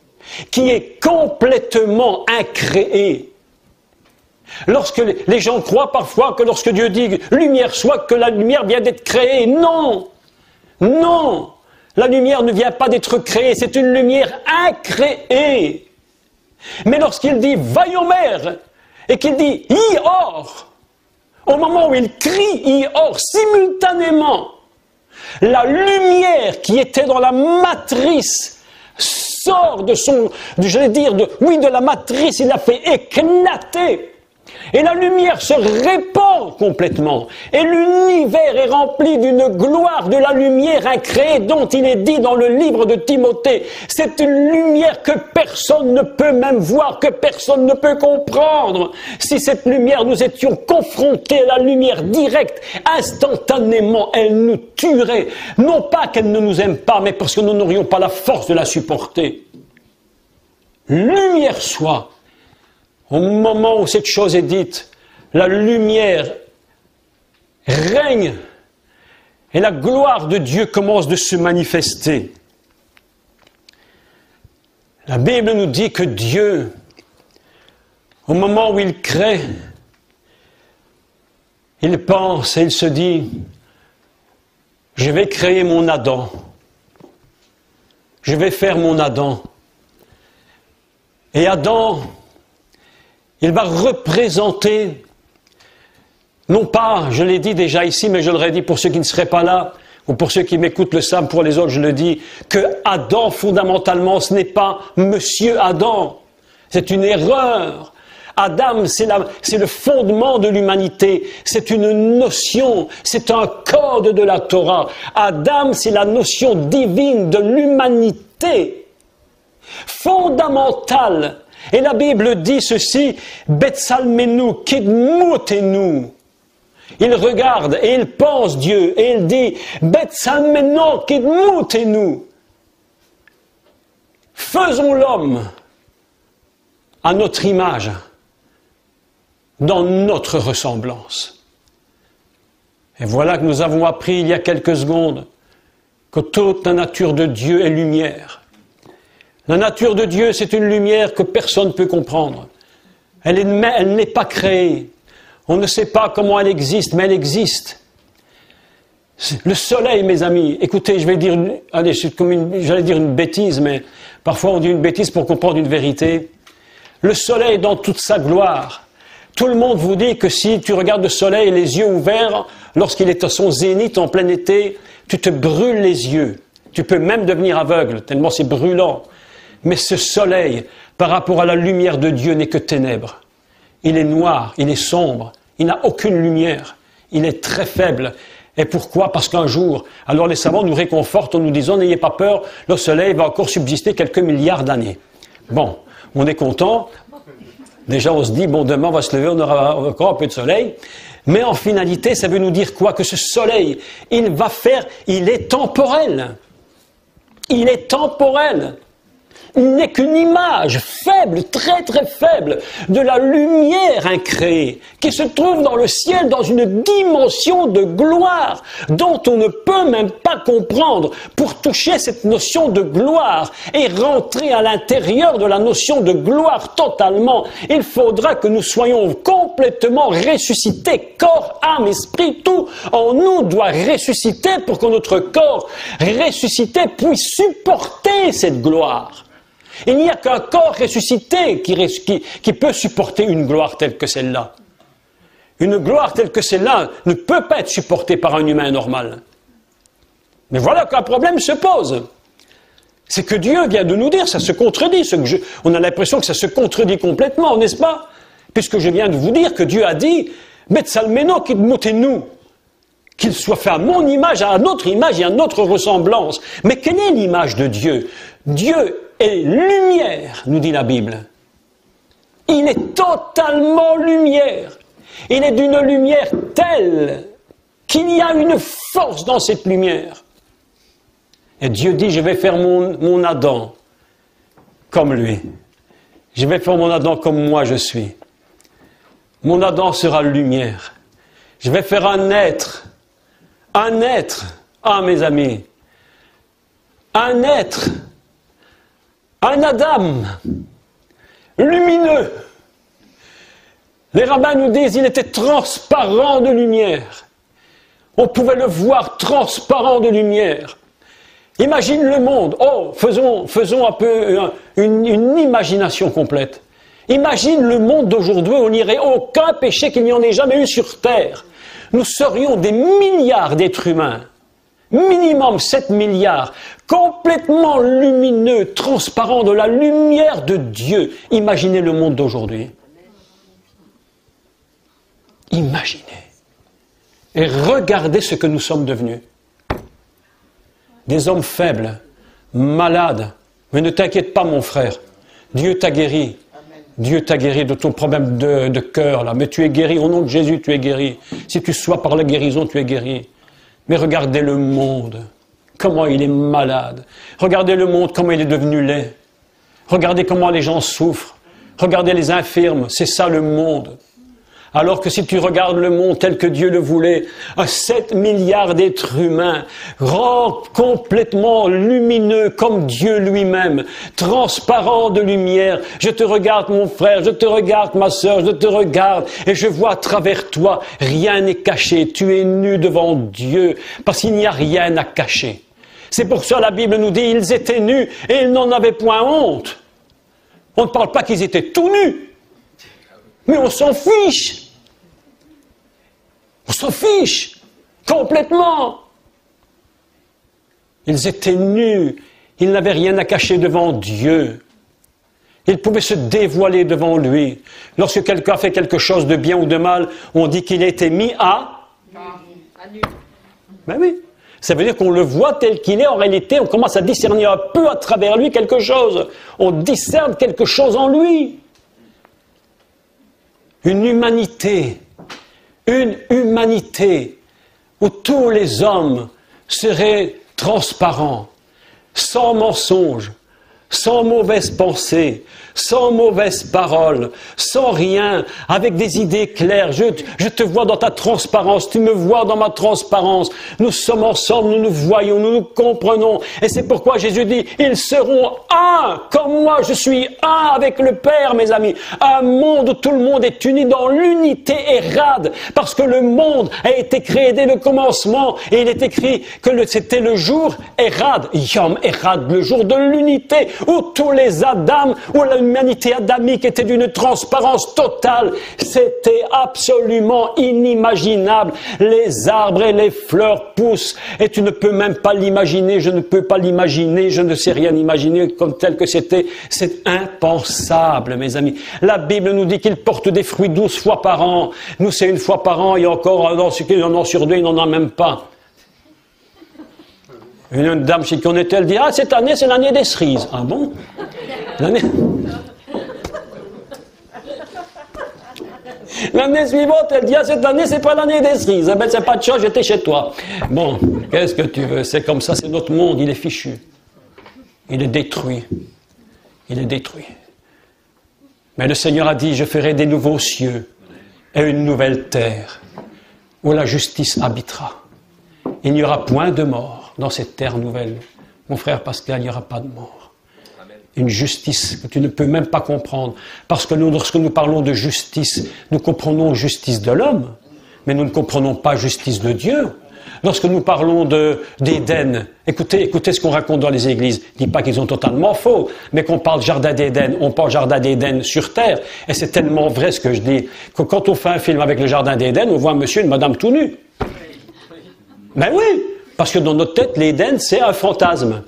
qui est complètement incréée. Lorsque les gens croient parfois que lorsque Dieu dit « lumière soit », que la lumière vient d'être créée. Non! Non! La lumière ne vient pas d'être créée, c'est une lumière incréée. Mais lorsqu'il dit « Vayomer » et qu'il dit « Ior », au moment où il crie « Ior » simultanément, la lumière qui était dans la matrice sort de la matrice, il la fait éclater. Et la lumière se répand complètement. Et l'univers est rempli d'une gloire de la lumière incréée dont il est dit dans le livre de Timothée. C'est une lumière que personne ne peut même voir, que personne ne peut comprendre. Si cette lumière, nous étions confrontés à la lumière directe, instantanément, elle nous tuerait. Non pas qu'elle ne nous aime pas, mais parce que nous n'aurions pas la force de la supporter. Lumière soit. Au moment où cette chose est dite, la lumière règne et la gloire de Dieu commence de se manifester. La Bible nous dit que Dieu, au moment où il crée, il pense et il se dit, je vais créer mon Adam. Je vais faire mon Adam. Et Adam, il va représenter, non pas, je l'ai dit déjà ici, mais je le redis pour ceux qui ne seraient pas là, ou pour ceux qui m'écoutent le savent, pour les autres je le dis, que Adam, fondamentalement, ce n'est pas Monsieur Adam. C'est une erreur. Adam, c'est le fondement de l'humanité. C'est une notion, c'est un code de la Torah. Adam, c'est la notion divine de l'humanité. Fondamentale. Et la Bible dit ceci, Betsalmenu, Kidmutenu. Il regarde et il pense Dieu et il dit, Betsalmenu, Kidmutenu. Faisons l'homme à notre image, dans notre ressemblance. Et voilà que nous avons appris il y a quelques secondes que toute la nature de Dieu est lumière. La nature de Dieu, c'est une lumière que personne ne peut comprendre. Elle n'est pas créée. On ne sait pas comment elle existe, mais elle existe. Le soleil, mes amis, écoutez, je vais dire, j'allais dire une bêtise, mais parfois on dit une bêtise pour comprendre une vérité. Le soleil dans toute sa gloire. Tout le monde vous dit que si tu regardes le soleil les yeux ouverts, lorsqu'il est à son zénith en plein été, tu te brûles les yeux. Tu peux même devenir aveugle, tellement c'est brûlant. Mais ce soleil, par rapport à la lumière de Dieu, n'est que ténèbres. Il est noir, il est sombre, il n'a aucune lumière, il est très faible. Et pourquoi? Parce qu'un jour, alors les savants nous réconfortent en nous disant, n'ayez pas peur, le soleil va encore subsister quelques milliards d'années. Bon, on est content. Déjà, on se dit, bon, demain on va se lever, on aura encore un peu de soleil. Mais en finalité, ça veut nous dire quoi? Que ce soleil, il est temporel. Il est temporel. Il n'est qu'une image faible, très très faible, de la lumière incréée, qui se trouve dans le ciel dans une dimension de gloire, dont on ne peut même pas comprendre. Pour toucher cette notion de gloire et rentrer à l'intérieur de la notion de gloire totalement, il faudra que nous soyons complètement ressuscités, corps, âme, esprit, tout en nous doit ressusciter pour que notre corps ressuscité puisse supporter cette gloire. Il n'y a qu'un corps ressuscité qui peut supporter une gloire telle que celle-là. Une gloire telle que celle-là ne peut pas être supportée par un humain normal. Mais voilà qu'un problème se pose. C'est que Dieu vient de nous dire, ça se contredit. On a l'impression que ça se contredit complètement, n'est-ce pas? Puisque je viens de vous dire que Dieu a dit « Betsalmeno kidmutenu » qu'il soit fait à mon image, à notre image et à notre ressemblance. Mais quelle est l'image de Dieu? Dieu est lumière, nous dit la Bible. Il est totalement lumière. Il est d'une lumière telle qu'il y a une force dans cette lumière. Et Dieu dit, je vais faire mon Adam comme lui. Je vais faire mon Adam comme moi je suis. Mon Adam sera lumière. Je vais faire un être, mes amis, un être, un Adam, lumineux. Les rabbins nous disent qu'il était transparent de lumière. On pouvait le voir transparent de lumière. Imagine le monde. Oh, faisons un peu une imagination complète. Imagine le monde d'aujourd'hui, on n'irait aucun péché qu'il n'y en ait jamais eu sur terre. Nous serions des milliards d'êtres humains, minimum 7 milliards, complètement lumineux, transparents de la lumière de Dieu. Imaginez le monde d'aujourd'hui. Imaginez. Et regardez ce que nous sommes devenus. Des hommes faibles, malades. Mais ne t'inquiète pas, mon frère. Dieu t'a guéri. Dieu t'a guéri de ton problème de cœur, là. Mais tu es guéri. Au nom de Jésus, tu es guéri. Si tu sois par la guérison, tu es guéri. Mais regardez le monde. Comment il est malade. Regardez le monde, comment il est devenu laid. Regardez comment les gens souffrent. Regardez les infirmes. C'est ça le monde. Alors que si tu regardes le monde tel que Dieu le voulait, 7 milliards d'êtres humains, complètement lumineux comme Dieu lui-même, transparent de lumière. Je te regarde mon frère, je te regarde ma sœur, je te regarde et je vois à travers toi, rien n'est caché. Tu es nu devant Dieu parce qu'il n'y a rien à cacher. C'est pour ça la Bible nous dit, ils étaient nus et ils n'en avaient point honte. On ne parle pas qu'ils étaient tout nus. Mais on s'en fiche. On s'en fiche. Complètement. Ils étaient nus. Ils n'avaient rien à cacher devant Dieu. Ils pouvaient se dévoiler devant lui. Lorsque quelqu'un a fait quelque chose de bien ou de mal, on dit qu'il a été mis à nu. Ben oui. Ça veut dire qu'on le voit tel qu'il est. En réalité, on commence à discerner un peu à travers lui quelque chose. On discerne quelque chose en lui. Une humanité où tous les hommes seraient transparents, sans mensonge, sans mauvaise pensée, sans mauvaise parole, sans rien, avec des idées claires. Je te vois dans ta transparence, tu me vois dans ma transparence. Nous sommes ensemble, nous nous voyons, nous nous comprenons. Et c'est pourquoi Jésus dit, ils seront un, comme moi je suis un avec le Père, mes amis. Un monde où tout le monde est uni dans l'unité Érad, parce que le monde a été créé dès le commencement, et il est écrit que c'était le jour Érad, Yom Érad, le jour de l'unité, où tous les Adam, où l'humanité adamique était d'une transparence totale. C'était absolument inimaginable. Les arbres et les fleurs poussent, et tu ne peux même pas l'imaginer, je ne peux pas l'imaginer, je ne sais rien imaginer comme tel que c'était. C'est impensable, mes amis. La Bible nous dit qu'il porte des fruits 12 fois par an. Nous, c'est une fois par an, il y a encore un an sur deux, il n'en a même pas. Une dame chez qui on était, elle dit, cette année, c'est l'année des cerises. Ah bon? L'année suivante, elle dit, cette année, c'est pas l'année des cerises. Ah ben, c'est pas de chance, j'étais chez toi. Bon, qu'est-ce que tu veux? C'est comme ça, c'est notre monde, il est fichu. Il est détruit. Il est détruit. Mais le Seigneur a dit, je ferai des nouveaux cieux et une nouvelle terre où la justice habitera. Il n'y aura point de mort dans cette terre nouvelle. Mon frère Pascal, il n'y aura pas de mort. Amen. Une justice que tu ne peux même pas comprendre. Parce que lorsque nous parlons de justice, nous comprenons justice de l'homme, mais nous ne comprenons pas justice de Dieu. Lorsque nous parlons d'Éden, écoutez ce qu'on raconte dans les églises. Je ne dis pas qu'ils ont totalement faux, mais qu'on parle jardin d'Éden, on parle jardin d'Éden sur terre. Et c'est tellement vrai ce que je dis, que quand on fait un film avec le jardin d'Éden, on voit un monsieur et une madame tout nus. Ben oui, parce que dans notre tête, l'Éden, c'est un fantasme.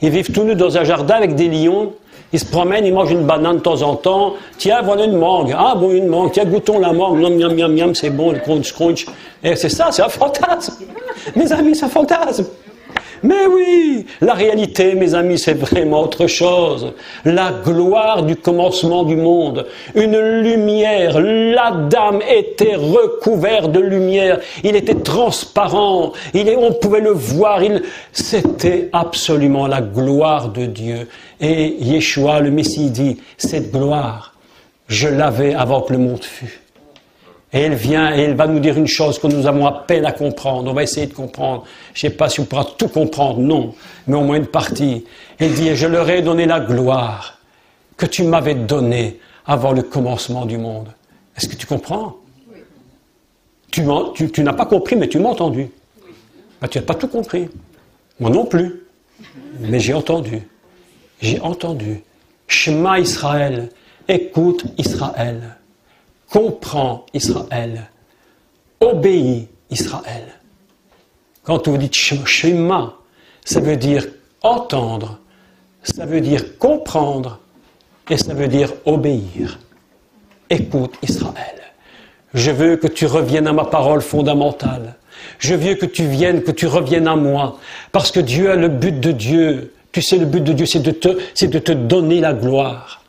Ils vivent tout nus dans un jardin avec des lions. Ils se promènent, ils mangent une banane de temps en temps. Tiens, voilà une mangue. Ah bon, une mangue. Tiens, goûtons la mangue. Miam, miam, miam, miam, c'est bon, le crunch, crunch. Et c'est ça, c'est un fantasme. Mes amis, c'est un fantasme. Mais oui, la réalité, mes amis, c'est vraiment autre chose. La gloire du commencement du monde. Une lumière. L'Adam était recouvert de lumière. Il était transparent. On pouvait le voir. C'était absolument la gloire de Dieu. Et Yeshua, le Messie, dit, cette gloire, je l'avais avant que le monde fût. Et elle vient et elle va nous dire une chose que nous avons à peine à comprendre. On va essayer de comprendre. Je ne sais pas si on pourra tout comprendre, non, mais au moins une partie. Elle dit, je leur ai donné la gloire que tu m'avais donnée avant le commencement du monde. Est-ce que tu comprends? Oui. Tu n'as pas compris, mais tu m'as entendu. Oui. Ben, tu n'as pas tout compris. Moi non plus. Mais j'ai entendu. J'ai entendu. Shema Israël. Écoute Israël. Comprends Israël, obéis Israël. Quand vous dites Shema, ça veut dire entendre, ça veut dire comprendre et ça veut dire obéir. Écoute Israël. Je veux que tu reviennes à ma parole fondamentale. Je veux que tu viennes, que tu reviennes à moi. Parce que Dieu a le but de Dieu. Tu sais, le but de Dieu, c'est de te donner la gloire.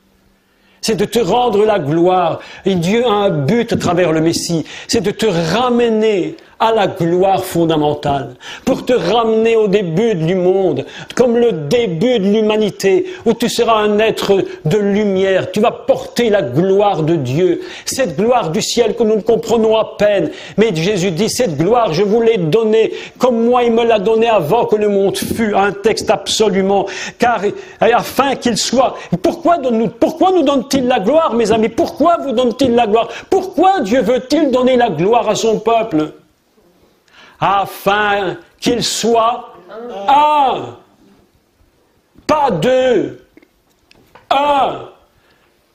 C'est de te rendre la gloire. Et Dieu a un but à travers le Messie. C'est de te ramener à la gloire fondamentale. Pour te ramener au début du monde. Comme le début de l'humanité. Où tu seras un être de lumière. Tu vas porter la gloire de Dieu. Cette gloire du ciel que nous ne comprenons à peine. Mais Jésus dit, cette gloire, je vous l'ai donnée. Comme moi, il me l'a donnée avant que le monde fût. Un texte absolument. Car, afin qu'il soit. Pourquoi nous donne-t-il la gloire, mes amis? Pourquoi vous donne-t-il la gloire? Pourquoi Dieu veut-il donner la gloire à son peuple? Afin qu'il soit un. Pas deux. Un.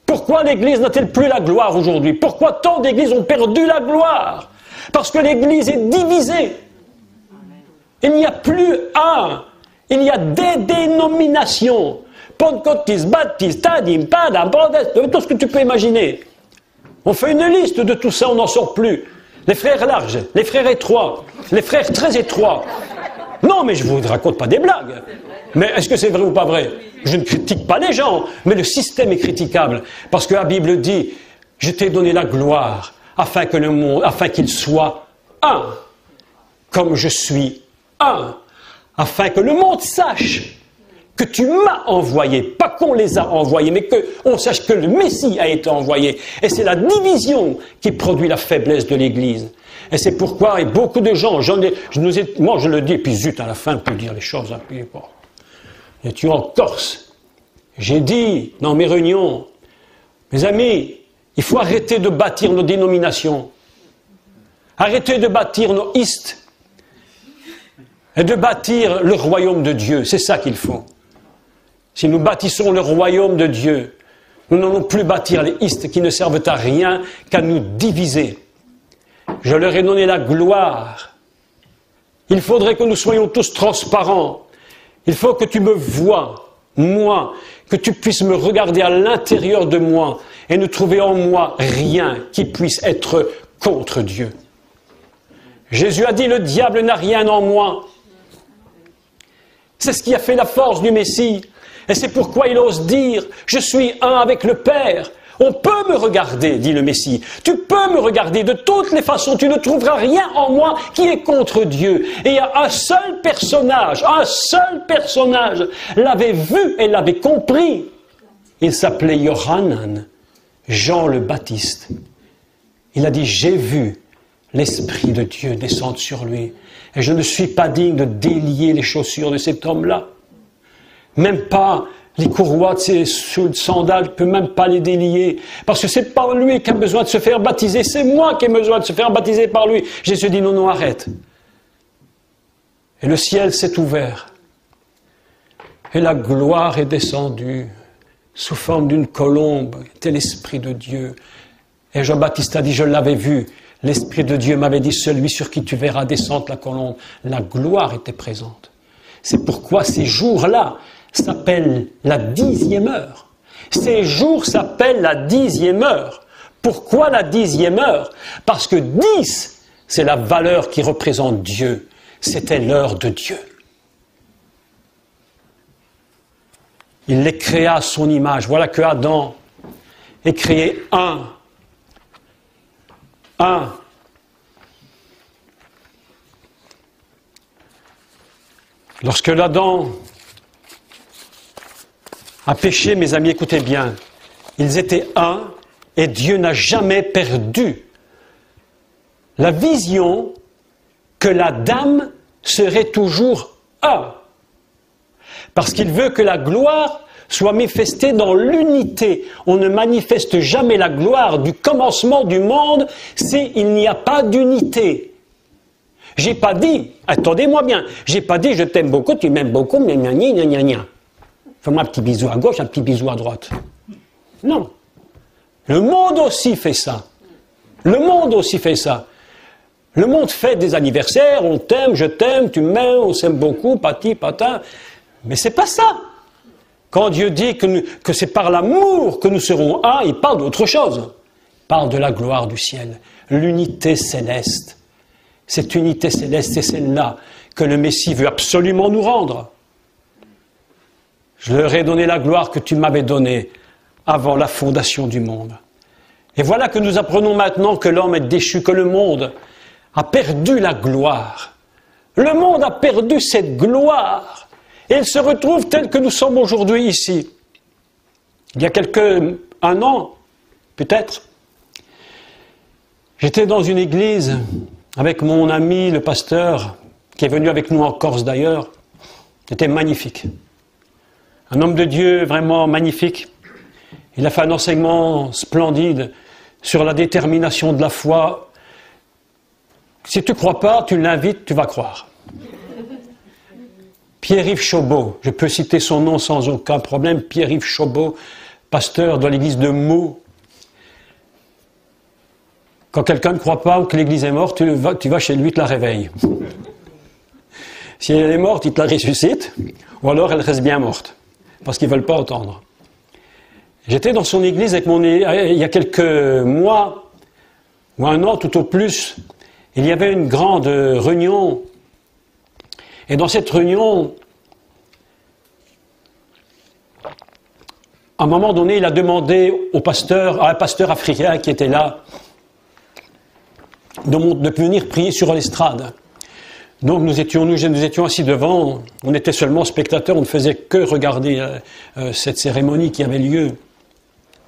Pourquoi l'Église n'a-t-elle plus la gloire aujourd'hui? Pourquoi tant d'Églises ont perdu la gloire? Parce que l'Église est divisée. Il n'y a plus un. Il y a des dénominations. Pentecôtistes, baptistes, tadim, padam, tout ce que tu peux imaginer. On fait une liste de tout ça, on n'en sort plus. Les frères larges, les frères étroits, les frères très étroits. Non, mais je ne vous raconte pas des blagues. Mais est-ce que c'est vrai ou pas vrai? Je ne critique pas les gens, mais le système est critiquable. Parce que la Bible dit, je t'ai donné la gloire, afin qu'il soit un, comme je suis un, afin que le monde sache que tu m'as envoyé, pas qu'on les a envoyés, mais qu'on sache que le Messie a été envoyé. Et c'est la division qui produit la faiblesse de l'Église. Et c'est pourquoi, et beaucoup de gens, moi je le dis, et puis zut, à la fin, on peut dire les choses, hein, puis bon. Et tu es en Corse. J'ai dit dans mes réunions, mes amis, il faut arrêter de bâtir nos dénominations. Arrêter de bâtir nos istes. Et de bâtir le royaume de Dieu. C'est ça qu'il faut. Si nous bâtissons le royaume de Dieu, nous n'allons plus bâtir les istes qui ne servent à rien qu'à nous diviser. Je leur ai donné la gloire. Il faudrait que nous soyons tous transparents. Il faut que tu me vois, moi, que tu puisses me regarder à l'intérieur de moi et ne trouver en moi rien qui puisse être contre Dieu. Jésus a dit, le diable n'a rien en moi. C'est ce qui a fait la force du Messie. Et c'est pourquoi il ose dire, je suis un avec le Père. On peut me regarder, dit le Messie. Tu peux me regarder de toutes les façons. Tu ne trouveras rien en moi qui est contre Dieu. Et il y a un seul personnage l'avait vu et l'avait compris. Il s'appelait Yohanan, Jean le Baptiste. Il a dit, j'ai vu l'Esprit de Dieu descendre sur lui. Et je ne suis pas digne de délier les chaussures de cet homme-là. Même pas les courroies de ses sandales, je ne peux même pas les délier. Parce que c'est pas lui qui a besoin de se faire baptiser, c'est moi qui ai besoin de se faire baptiser par lui. Jésus dit, non, arrête. Et le ciel s'est ouvert. Et la gloire est descendue sous forme d'une colombe. C'était l'Esprit de Dieu. Et Jean-Baptiste a dit, je l'avais vu. L'Esprit de Dieu m'avait dit, celui sur qui tu verras descendre la colombe. La gloire était présente. C'est pourquoi ces jours-là s'appellent la 10e heure. Ces jours s'appellent la 10e heure. Pourquoi la 10e heure? Parce que 10, c'est la valeur qui représente Dieu. C'était l'heure de Dieu. Il les créa à son image. Voilà que Adam est créé un. Lorsque l'Adam a péché, mes amis, écoutez bien, ils étaient un et Dieu n'a jamais perdu la vision que l'Adam serait toujours un. Parce qu'il veut que la gloire soit manifestée dans l'unité. On ne manifeste jamais la gloire du commencement du monde s'il n'y a pas d'unité. J'ai pas dit, attendez-moi bien, j'ai pas dit je t'aime beaucoup, tu m'aimes beaucoup, mais gna gna gna gna. Fais-moi un petit bisou à gauche, un petit bisou à droite. Non. Le monde aussi fait ça. Le monde aussi fait ça. Le monde fait des anniversaires, on t'aime, je t'aime, tu m'aimes, on s'aime beaucoup, pati, patin. Mais c'est pas ça. Quand Dieu dit que c'est par l'amour que nous serons un, il parle d'autre chose. parle de la gloire du ciel, l'unité céleste. Cette unité céleste, c'est celle-là que le Messie veut absolument nous rendre. Je leur ai donné la gloire que tu m'avais donnée avant la fondation du monde. Et voilà que nous apprenons maintenant que l'homme est déchu, que le monde a perdu la gloire. Le monde a perdu cette gloire. Et il se retrouve tel que nous sommes aujourd'hui ici. Il y a un an, peut-être, j'étais dans une église avec mon ami, le pasteur, qui est venu avec nous en Corse d'ailleurs. C'était magnifique. Un homme de Dieu vraiment magnifique. Il a fait un enseignement splendide sur la détermination de la foi. Si tu ne crois pas, tu l'invites, tu vas croire. Pierre-Yves Chaubeau, je peux citer son nom sans aucun problème, Pierre-Yves Chaubeau, pasteur de l'église de Meaux. Quand quelqu'un ne croit pas ou que l'église est morte, tu vas chez lui, tu la réveilles. Si elle est morte, il te la ressuscite, ou alors elle reste bien morte, parce qu'ils ne veulent pas entendre. J'étais dans son église il y a quelques mois, ou un an tout au plus, il y avait une grande réunion. Et dans cette réunion, à un moment donné, il a demandé à un pasteur africain qui était là, de venir prier sur l'estrade. Donc nous étions assis devant, on était seulement spectateurs, on ne faisait que regarder cette cérémonie qui avait lieu.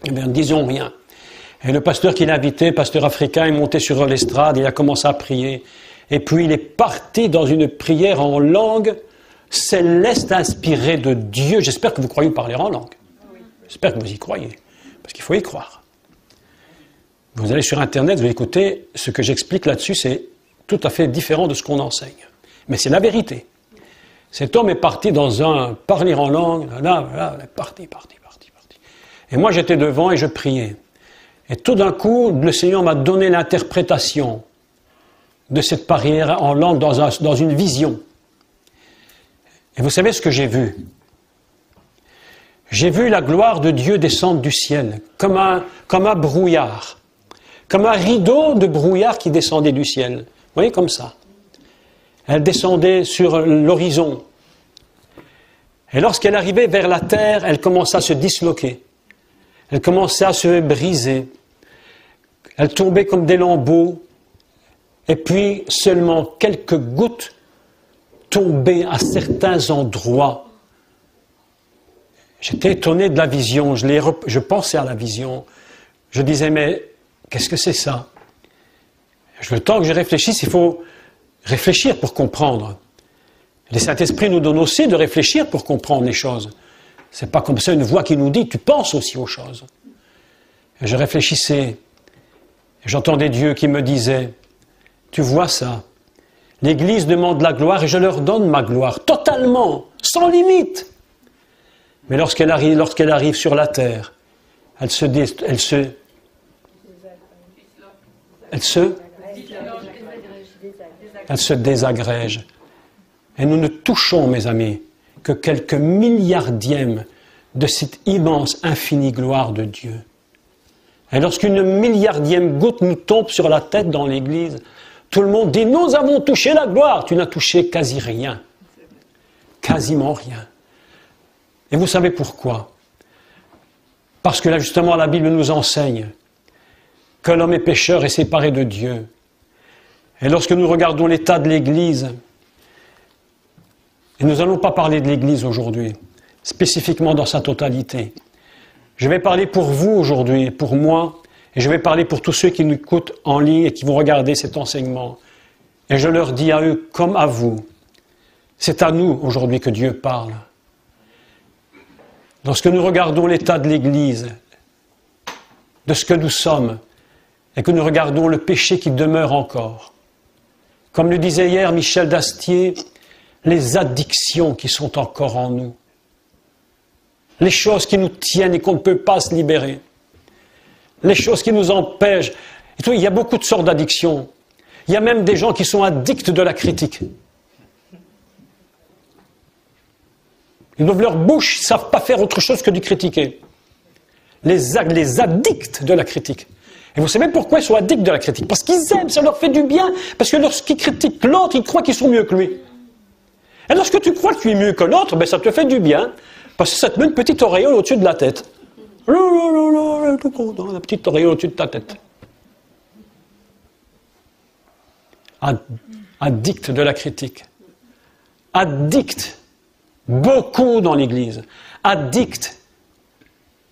Eh bien, disons rien. Et le pasteur qui l'invitait, pasteur africain, est monté sur l'estrade, il a commencé à prier. Et puis il est parti dans une prière en langue céleste inspirée de Dieu. J'espère que vous croyez parler en langue. J'espère que vous y croyez, parce qu'il faut y croire. Vous allez sur Internet, vous écoutez, ce que j'explique là-dessus, c'est tout à fait différent de ce qu'on enseigne. Mais c'est la vérité. Cet homme est parti dans un parler en langue, là, parti. Et moi j'étais devant et je priais. Et tout d'un coup, le Seigneur m'a donné l'interprétation de cette prière en langue dans une vision. Et vous savez ce que j'ai vu? J'ai vu la gloire de Dieu descendre du ciel, comme un brouillard. Comme un rideau de brouillard qui descendait du ciel. Vous voyez, comme ça. Elle descendait sur l'horizon. Et lorsqu'elle arrivait vers la terre, elle commençait à se disloquer. Elle commençait à se briser. Elle tombait comme des lambeaux. Et puis, seulement quelques gouttes tombaient à certains endroits. J'étais étonné de la vision. Je pensais à la vision. Je disais, mais qu'est-ce que c'est ça? Le temps que je réfléchisse, il faut réfléchir pour comprendre. Le Saint-Esprit nous donne aussi de réfléchir pour comprendre les choses. C'est pas comme ça une voix qui nous dit, tu penses aussi aux choses. Et je réfléchissais, et j'entendais Dieu qui me disait, tu vois ça, l'Église demande la gloire et je leur donne ma gloire, totalement, sans limite. Mais lorsqu'elle arrive sur la terre, elle se désagrège. Et nous ne touchons, mes amis, que quelques milliardièmes de cette immense, infinie gloire de Dieu. Et lorsqu'une milliardième goutte nous tombe sur la tête dans l'Église, tout le monde dit « Nous avons touché la gloire !» Tu n'as touché quasi rien. Quasiment rien. Et vous savez pourquoi? Parce que là, justement, la Bible nous enseigne que l'homme est pécheur et séparé de Dieu. Et lorsque nous regardons l'état de l'Église, et nous n'allons pas parler de l'Église aujourd'hui, spécifiquement dans sa totalité. Je vais parler pour vous aujourd'hui, pour moi, et je vais parler pour tous ceux qui nous écoutent en ligne et qui vont regarder cet enseignement. Et je leur dis à eux comme à vous, c'est à nous aujourd'hui que Dieu parle. Lorsque nous regardons l'état de l'Église, de ce que nous sommes, et que nous regardons le péché qui demeure encore, comme le disait hier Michel d'Astier, les addictions qui sont encore en nous, les choses qui nous tiennent et qu'on ne peut pas se libérer, les choses qui nous empêchent. Et tout, il y a beaucoup de sortes d'addictions. Il y a même des gens qui sont addicts de la critique. Ils ouvrent leur bouche, ils ne savent pas faire autre chose que de critiquer. Les addicts de la critique. Et vous savez pourquoi ils sont addicts de la critique? Parce qu'ils aiment, ça leur fait du bien, parce que lorsqu'ils critiquent l'autre, ils croient qu'ils sont mieux que lui. Et lorsque tu crois que tu es mieux que l'autre, ben ça te fait du bien, parce que ça te met une petite auréole au-dessus de la tête. La petite auréole au-dessus de ta tête. Addict de la critique. Addict, beaucoup dans l'Église. Addict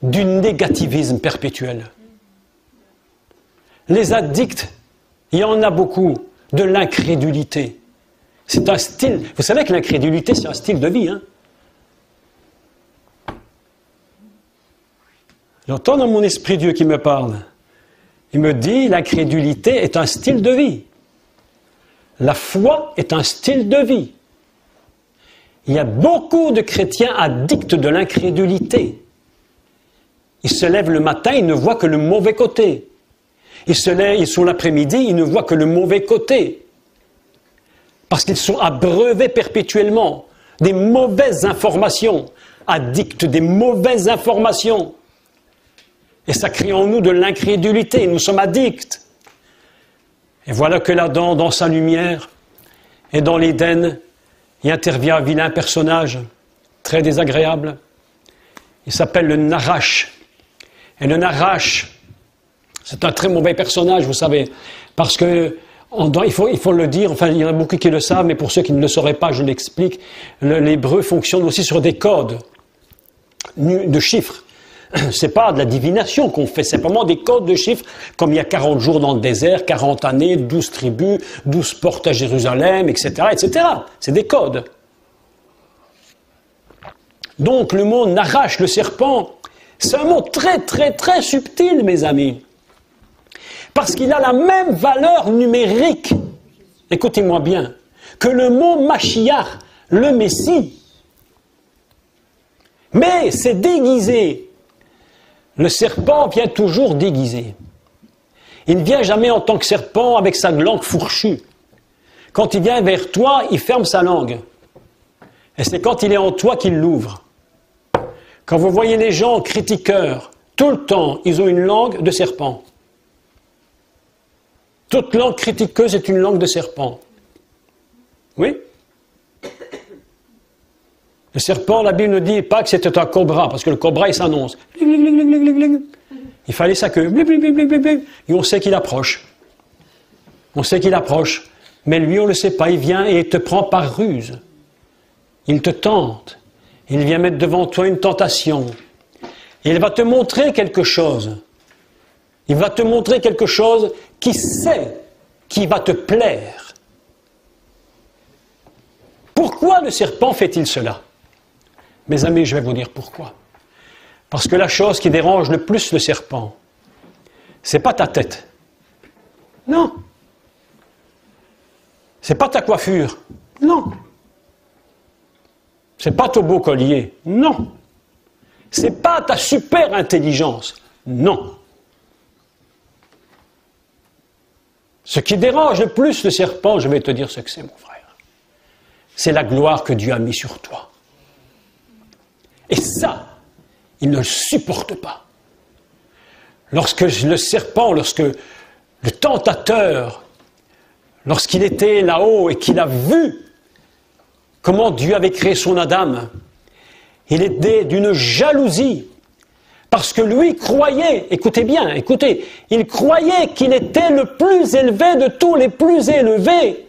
du négativisme perpétuel. Les addicts, il y en a beaucoup, de l'incrédulité. C'est un style. Vous savez que l'incrédulité, c'est un style de vie. Hein? J'entends dans mon esprit Dieu qui me parle. Il me dit, l'incrédulité est un style de vie. La foi est un style de vie. Il y a beaucoup de chrétiens addicts de l'incrédulité. Ils se lèvent le matin, ils ne voient que le mauvais côté. Ils se lèvent, ils sont l'après-midi, ils ne voient que le mauvais côté. Parce qu'ils sont abreuvés perpétuellement des mauvaises informations, addicts des mauvaises informations. Et ça crée en nous de l'incrédulité, nous sommes addicts. Et voilà que l'Adam, dans sa lumière, et dans l'Éden, il intervient un vilain personnage, très désagréable. Il s'appelle le Narash. Et le Narash, c'est un très mauvais personnage, vous savez, parce que, il faut le dire, enfin, il y en a beaucoup qui le savent, mais pour ceux qui ne le sauraient pas, je l'explique, l'hébreu fonctionne aussi sur des codes de chiffres. C'est pas de la divination qu'on fait, c'est simplement des codes de chiffres, comme il y a 40 jours dans le désert, 40 années, 12 tribus, 12 portes à Jérusalem, etc., etc. C'est des codes. Donc, le mot Narash, le serpent, c'est un mot très, très, très subtil, mes amis. Parce qu'il a la même valeur numérique, écoutez-moi bien, que le mot Mashiach, le Messie. Mais c'est déguisé. Le serpent vient toujours déguisé. Il ne vient jamais en tant que serpent avec sa langue fourchue. Quand il vient vers toi, il ferme sa langue. Et c'est quand il est en toi qu'il l'ouvre. Quand vous voyez les gens critiqueurs, tout le temps, ils ont une langue de serpent. Toute langue critiqueuse est une langue de serpent. Oui? Le serpent, la Bible ne dit pas que c'était un cobra, parce que le cobra, il s'annonce. Il fallait sa queue. Et on sait qu'il approche. On sait qu'il approche. Mais lui, on ne le sait pas. Il vient et il te prend par ruse. Il te tente. Il vient mettre devant toi une tentation. Et il va te montrer quelque chose. Il va te montrer quelque chose qui sait qui va te plaire. Pourquoi le serpent fait-il cela? Mes amis, je vais vous dire pourquoi. Parce que la chose qui dérange le plus le serpent, c'est pas ta tête. Non. C'est pas ta coiffure. Non. C'est pas ton beau collier. Non. C'est pas ta super intelligence. Non. Ce qui dérange le plus le serpent, je vais te dire ce que c'est, mon frère. C'est la gloire que Dieu a mise sur toi. Et ça, il ne le supporte pas. Lorsque le serpent, lorsque le tentateur, lorsqu'il était là-haut et qu'il a vu comment Dieu avait créé son Adam, il était d'une jalousie. Parce que lui croyait, écoutez bien, écoutez, il croyait qu'il était le plus élevé de tous les plus élevés.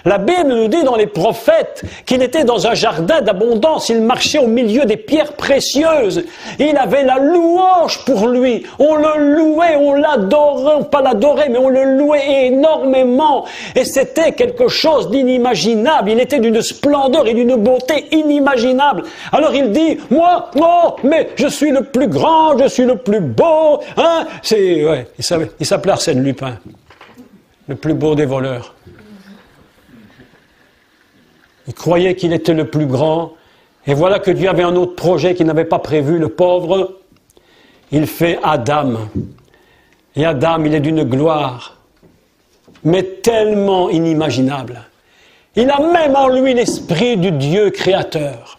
La Bible nous dit dans les prophètes qu'il était dans un jardin d'abondance, il marchait au milieu des pierres précieuses. Il avait la louange pour lui. On le louait, on l'adorait, pas l'adorait, mais on le louait énormément. Et c'était quelque chose d'inimaginable. Il était d'une splendeur et d'une beauté inimaginable. Alors il dit, moi, non, mais je suis le plus grand, je suis le plus beau. Hein? Il s'appelait Arsène Lupin, le plus beau des voleurs. Il croyait qu'il était le plus grand, et voilà que Dieu avait un autre projet qu'il n'avait pas prévu, le pauvre. Il fait Adam. Et Adam, il est d'une gloire, mais tellement inimaginable. Il a même en lui l'esprit du Dieu créateur.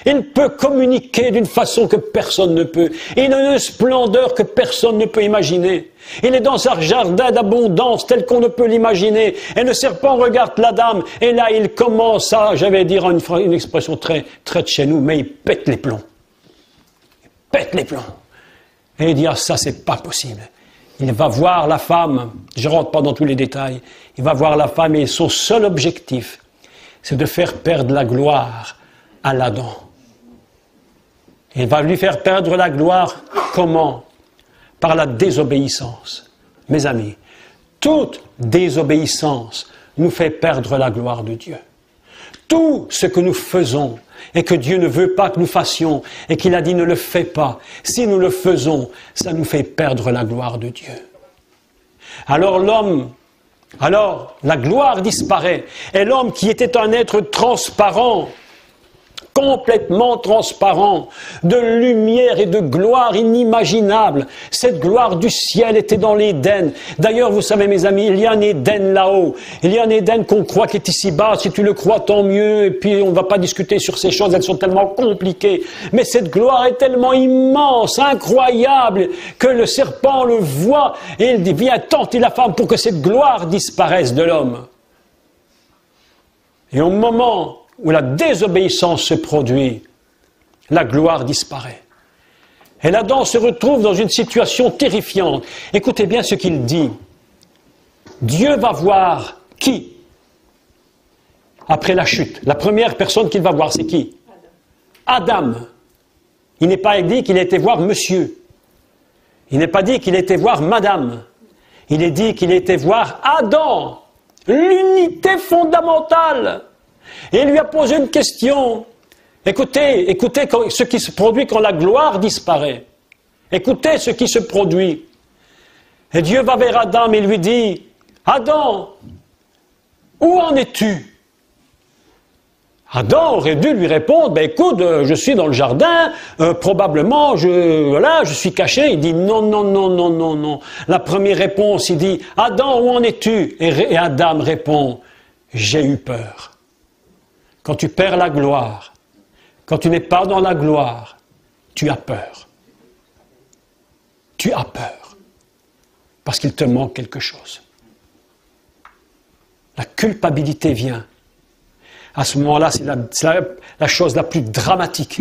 Il peut communiquer d'une façon que personne ne peut. Il a une splendeur que personne ne peut imaginer. Il est dans un jardin d'abondance tel qu'on ne peut l'imaginer. Et le serpent regarde la dame. Et là, il commence à, j'allais dire une expression très de chez nous, mais il pète les plombs. Il pète les plombs. Et il dit, ah ça, c'est pas possible. Il va voir la femme. Je ne rentre pas dans tous les détails. Il va voir la femme et son seul objectif, c'est de faire perdre la gloire à l'Adam. Il va lui faire perdre la gloire, comment? Par la désobéissance. Mes amis, toute désobéissance nous fait perdre la gloire de Dieu. Tout ce que nous faisons et que Dieu ne veut pas que nous fassions et qu'il a dit ne le fais pas, si nous le faisons, ça nous fait perdre la gloire de Dieu. Alors la gloire disparaît et l'homme qui était un être transparent, complètement transparent, de lumière et de gloire inimaginable. Cette gloire du ciel était dans l'Éden. D'ailleurs, vous savez mes amis, il y a un Éden là-haut. Il y a un Éden qu'on croit qui est ici-bas. Si tu le crois, tant mieux. Et puis, on ne va pas discuter sur ces choses, elles sont tellement compliquées. Mais cette gloire est tellement immense, incroyable, que le serpent le voit et il dit, viens tenter la femme pour que cette gloire disparaisse de l'homme. Et au moment où la désobéissance se produit, la gloire disparaît. Et l'Adam se retrouve dans une situation terrifiante. Écoutez bien ce qu'il dit. Dieu va voir qui? Après la chute. La première personne qu'il va voir, c'est qui? Adam. Il n'est pas dit qu'il a été voir monsieur. Il n'est pas dit qu'il a été voir madame. Il est dit qu'il a été voir Adam. L'unité fondamentale. Et il lui a posé une question. Écoutez ce qui se produit quand la gloire disparaît. Écoutez ce qui se produit. Et Dieu va vers Adam et lui dit, Adam, où en es-tu? Adam aurait dû lui répondre, écoute, je suis dans le jardin, probablement, je suis caché. Il dit, non. La première réponse, il dit, Adam, où en es-tu? Et Adam répond, j'ai eu peur. Quand tu perds la gloire, quand tu n'es pas dans la gloire, tu as peur. Tu as peur. Parce qu'il te manque quelque chose. La culpabilité vient. À ce moment-là, c'est la chose la plus dramatique.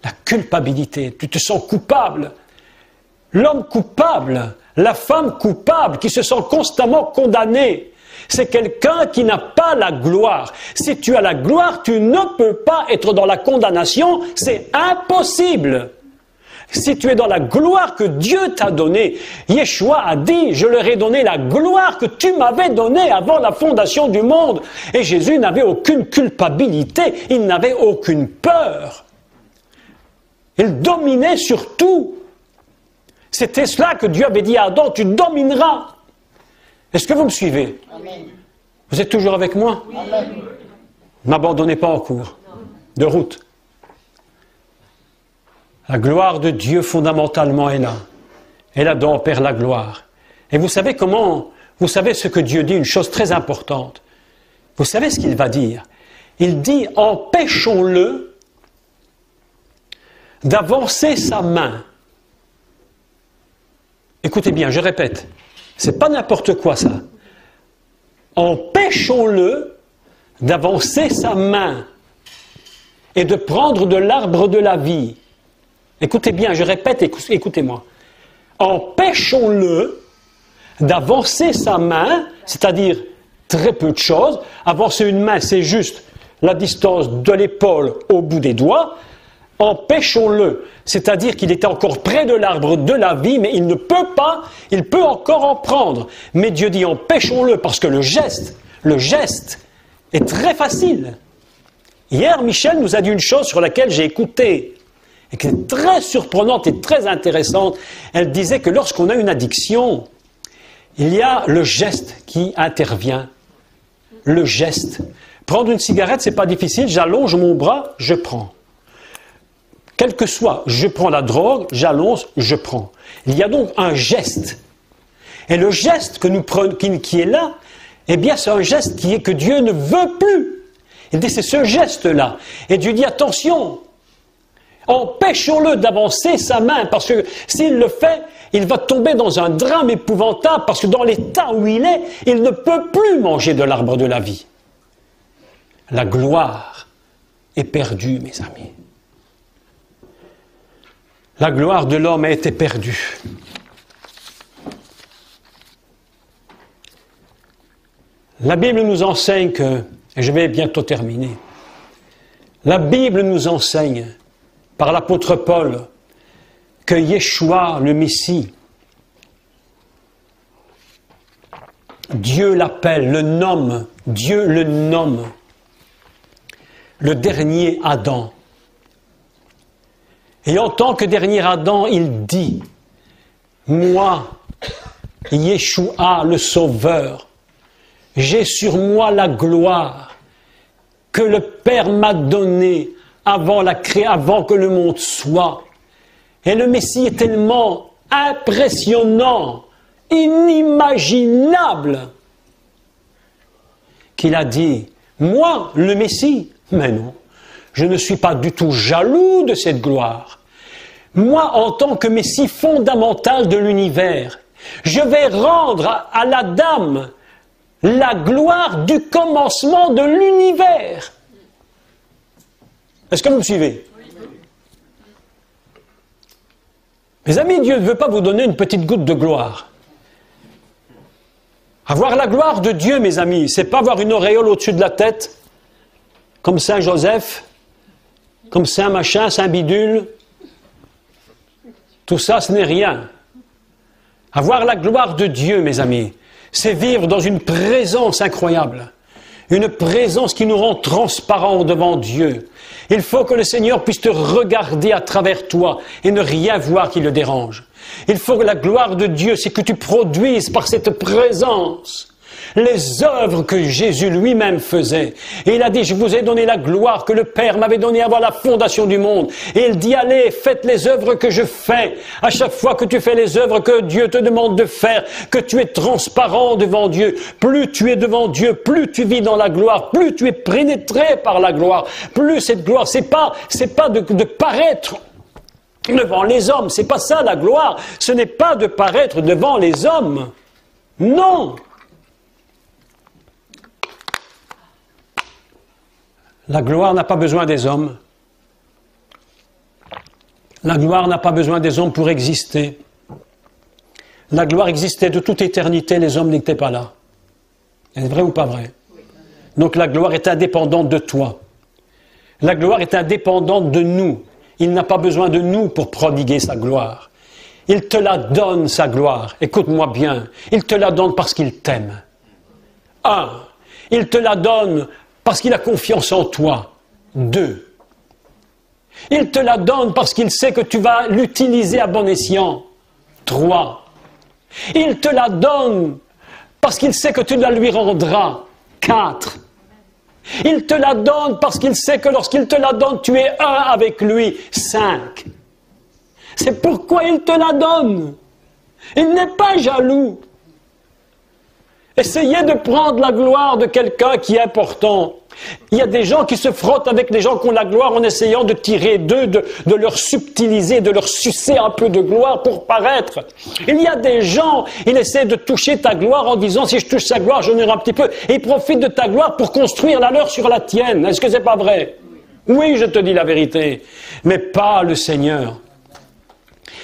La culpabilité. Tu te sens coupable. L'homme coupable, la femme coupable qui se sent constamment condamnée. C'est quelqu'un qui n'a pas la gloire. Si tu as la gloire, tu ne peux pas être dans la condamnation. C'est impossible. Si tu es dans la gloire que Dieu t'a donnée, Yeshua a dit, je leur ai donné la gloire que tu m'avais donnée avant la fondation du monde. Et Jésus n'avait aucune culpabilité, il n'avait aucune peur. Il dominait sur tout. C'était cela que Dieu avait dit à Adam, tu domineras. Est-ce que vous me suivez? Amen. Vous êtes toujours avec moi? Oui. N'abandonnez pas en cours de route. La gloire de Dieu fondamentalement est là. Et l'Adam perd la gloire. Et vous savez ce que Dieu dit, une chose très importante. Vous savez ce qu'il va dire? Il dit, empêchons-le d'avancer sa main. Écoutez bien, je répète. C'est pas n'importe quoi ça. Empêchons-le d'avancer sa main et de prendre de l'arbre de la vie. Écoutez bien, je répète, écoutez-moi. Empêchons-le d'avancer sa main, c'est-à-dire très peu de choses. Avancer une main, c'est juste la distance de l'épaule au bout des doigts. Empêchons-le, c'est-à-dire qu'il était encore près de l'arbre de la vie, mais il ne peut pas, il peut encore en prendre. Mais Dieu dit empêchons-le, parce que le geste est très facile. Hier, Michel nous a dit une chose sur laquelle j'ai écouté, et qui est très surprenante et très intéressante. Elle disait que lorsqu'on a une addiction, il y a le geste qui intervient. Le geste. Prendre une cigarette, c'est pas difficile, j'allonge mon bras, je prends. Quel que soit, je prends la drogue, j'allonge, je prends. Il y a donc un geste. Et le geste que nous prenons, qui est là, eh bien c'est un geste que Dieu ne veut plus. Il dit c'est ce geste-là. Et Dieu dit attention, Empêchons-le d'avancer sa main, parce que s'il le fait, il va tomber dans un drame épouvantable, parce que dans l'état où il ne peut plus manger de l'arbre de la vie. La gloire est perdue, mes amis. La gloire de l'homme a été perdue. La Bible nous enseigne que, et je vais bientôt terminer, la Bible nous enseigne, par l'apôtre Paul, que Yeshua, le Messie, Dieu l'appelle, le nomme, Dieu le nomme, le dernier Adam. Et en tant que dernier Adam, il dit, moi, Yeshua, le Sauveur, j'ai sur moi la gloire que le Père m'a donnée avant que le monde soit. Et le Messie est tellement impressionnant, inimaginable, qu'il a dit, moi, le Messie, mais non, je ne suis pas du tout jaloux de cette gloire. Moi, en tant que Messie fondamental de l'univers, je vais rendre à la dame la gloire du commencement de l'univers. Est-ce que vous me suivez? Mes amis, Dieu ne veut pas vous donner une petite goutte de gloire. Avoir la gloire de Dieu, mes amis, c'est pas avoir une auréole au-dessus de la tête, comme Saint Joseph, comme Saint machin, Saint bidule. Tout ça, ce n'est rien. Avoir la gloire de Dieu, mes amis, c'est vivre dans une présence incroyable. Une présence qui nous rend transparents devant Dieu. Il faut que le Seigneur puisse te regarder à travers toi et ne rien voir qui le dérange. Il faut que la gloire de Dieu, c'est que tu produises par cette présence les œuvres que Jésus lui-même faisait. Et il a dit, je vous ai donné la gloire que le Père m'avait donnée avant la fondation du monde. Et il dit, allez, faites les œuvres que je fais. À chaque fois que tu fais les œuvres que Dieu te demande de faire, que tu es transparent devant Dieu, plus tu es devant Dieu, plus tu vis dans la gloire, plus tu es pénétré par la gloire, plus cette gloire, c'est pas de paraître devant les hommes, c'est pas ça la gloire, ce n'est pas de paraître devant les hommes. Non! La gloire n'a pas besoin des hommes. La gloire n'a pas besoin des hommes pour exister. La gloire existait de toute éternité, les hommes n'étaient pas là. Est-ce vrai ou pas vrai? Donc la gloire est indépendante de toi. La gloire est indépendante de nous. Il n'a pas besoin de nous pour prodiguer sa gloire. Il te la donne, sa gloire. Écoute-moi bien. Il te la donne parce qu'il t'aime. Il te la donne parce qu'il a confiance en toi. 2. Il te la donne parce qu'il sait que tu vas l'utiliser à bon escient. 3. Il te la donne parce qu'il sait que tu la lui rendras. 4. Il te la donne parce qu'il sait que lorsqu'il te la donne, tu es un avec lui. 5. C'est pourquoi il te la donne. Il n'est pas jaloux. Essayez de prendre la gloire de quelqu'un qui est important. Il y a des gens qui se frottent avec les gens qui ont la gloire en essayant de tirer d'eux, de leur subtiliser, de leur sucer un peu de gloire pour paraître. Il y a des gens, ils essaient de toucher ta gloire en disant si je touche sa gloire, j'en aurai un petit peu. Et ils profitent de ta gloire pour construire la leur sur la tienne. Est-ce que c'est pas vrai? Oui, je te dis la vérité. Mais pas le Seigneur.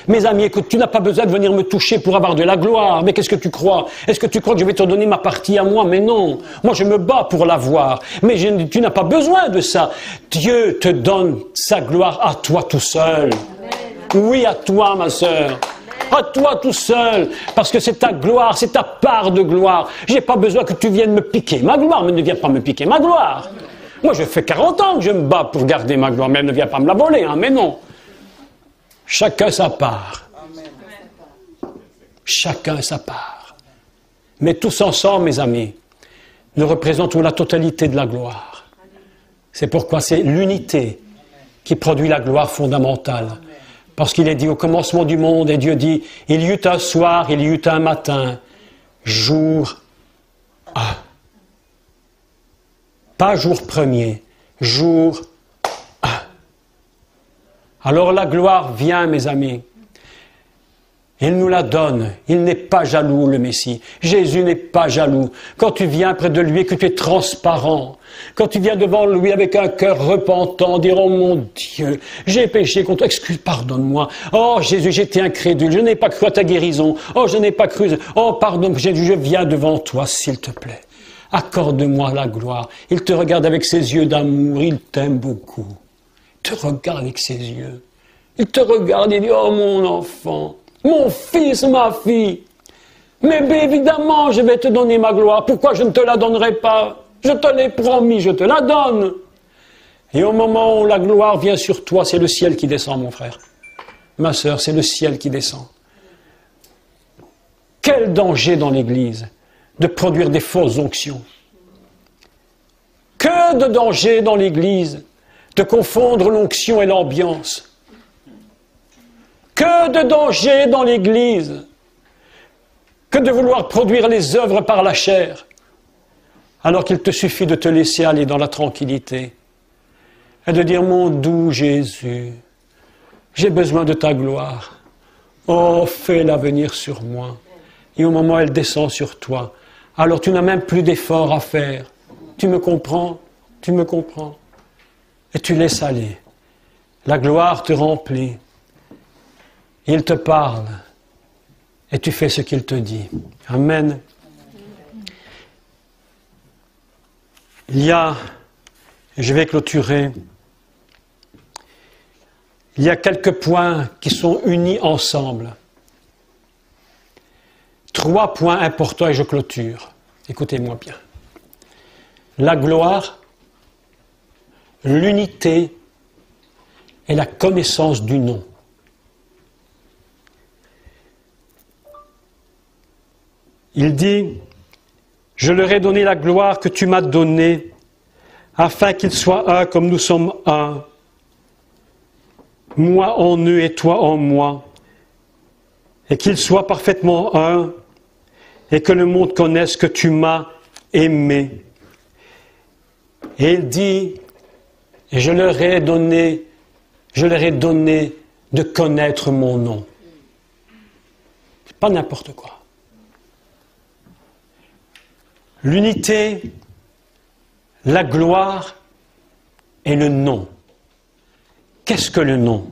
Mes amis, écoute, tu n'as pas besoin de venir me toucher pour avoir de la gloire. Mais qu'est-ce que tu crois? Est-ce que tu crois que je vais te donner ma partie à moi? Mais non. Moi, je me bats pour l'avoir. Mais tu n'as pas besoin de ça. Dieu te donne sa gloire à toi tout seul. Oui, à toi, ma sœur. À toi tout seul. Parce que c'est ta gloire, c'est ta part de gloire. J'ai pas besoin que tu viennes me piquer ma gloire. Mais ne viens pas me piquer ma gloire. Moi, je fais 40 ans que je me bats pour garder ma gloire. Mais ne viens pas me la voler, hein. Mais non. Chacun sa part. Chacun sa part. Mais tous ensemble, mes amis, nous représentons la totalité de la gloire. C'est pourquoi c'est l'unité qui produit la gloire fondamentale. Parce qu'il est dit au commencement du monde, et Dieu dit, il y eut un soir, il y eut un matin, jour 1. Pas jour premier, jour 1. Alors la gloire vient, mes amis. Il nous la donne. Il n'est pas jaloux, le Messie. Jésus n'est pas jaloux. Quand tu viens près de lui et que tu es transparent, quand tu viens devant lui avec un cœur repentant, dire, oh mon Dieu, j'ai péché contre toi, excuse, pardonne-moi. Oh Jésus, j'étais incrédule, je n'ai pas cru à ta guérison. Oh, je n'ai pas cru. Oh, pardonne, Jésus, je viens devant toi, s'il te plaît. Accorde-moi la gloire. Il te regarde avec ses yeux d'amour, il t'aime beaucoup. Il te regarde avec ses yeux. Il te regarde et dit, oh mon enfant. Mon fils, ma fille, mais évidemment, je vais te donner ma gloire. Pourquoi je ne te la donnerai pas? Je te l'ai promis, je te la donne. Et au moment où la gloire vient sur toi, c'est le ciel qui descend, mon frère. Ma sœur, c'est le ciel qui descend. Quel danger dans l'Église de produire des fausses onctions. Que de danger dans l'Église de confondre l'onction et l'ambiance. Que de danger dans l'Église que de vouloir produire les œuvres par la chair, alors qu'il te suffit de te laisser aller dans la tranquillité et de dire, mon doux Jésus, j'ai besoin de ta gloire. Oh, fais-la venir sur moi. Et au moment où elle descend sur toi, alors tu n'as même plus d'efforts à faire. Tu me comprends? Tu me comprends? Et tu laisses aller. La gloire te remplit. Il te parle et tu fais ce qu'il te dit. Amen. Il y a, et je vais clôturer, il y a quelques points qui sont unis ensemble. 3 points importants et je clôture. Écoutez-moi bien. La gloire, l'unité et la connaissance du nom. Il dit, je leur ai donné la gloire que tu m'as donnée, afin qu'ils soient un comme nous sommes un, moi en eux et toi en moi, et qu'ils soient parfaitement un, et que le monde connaisse que tu m'as aimé. Et il dit, et je leur ai donné de connaître mon nom. Pas n'importe quoi. L'unité, la gloire et le nom. Qu'est-ce que le nom?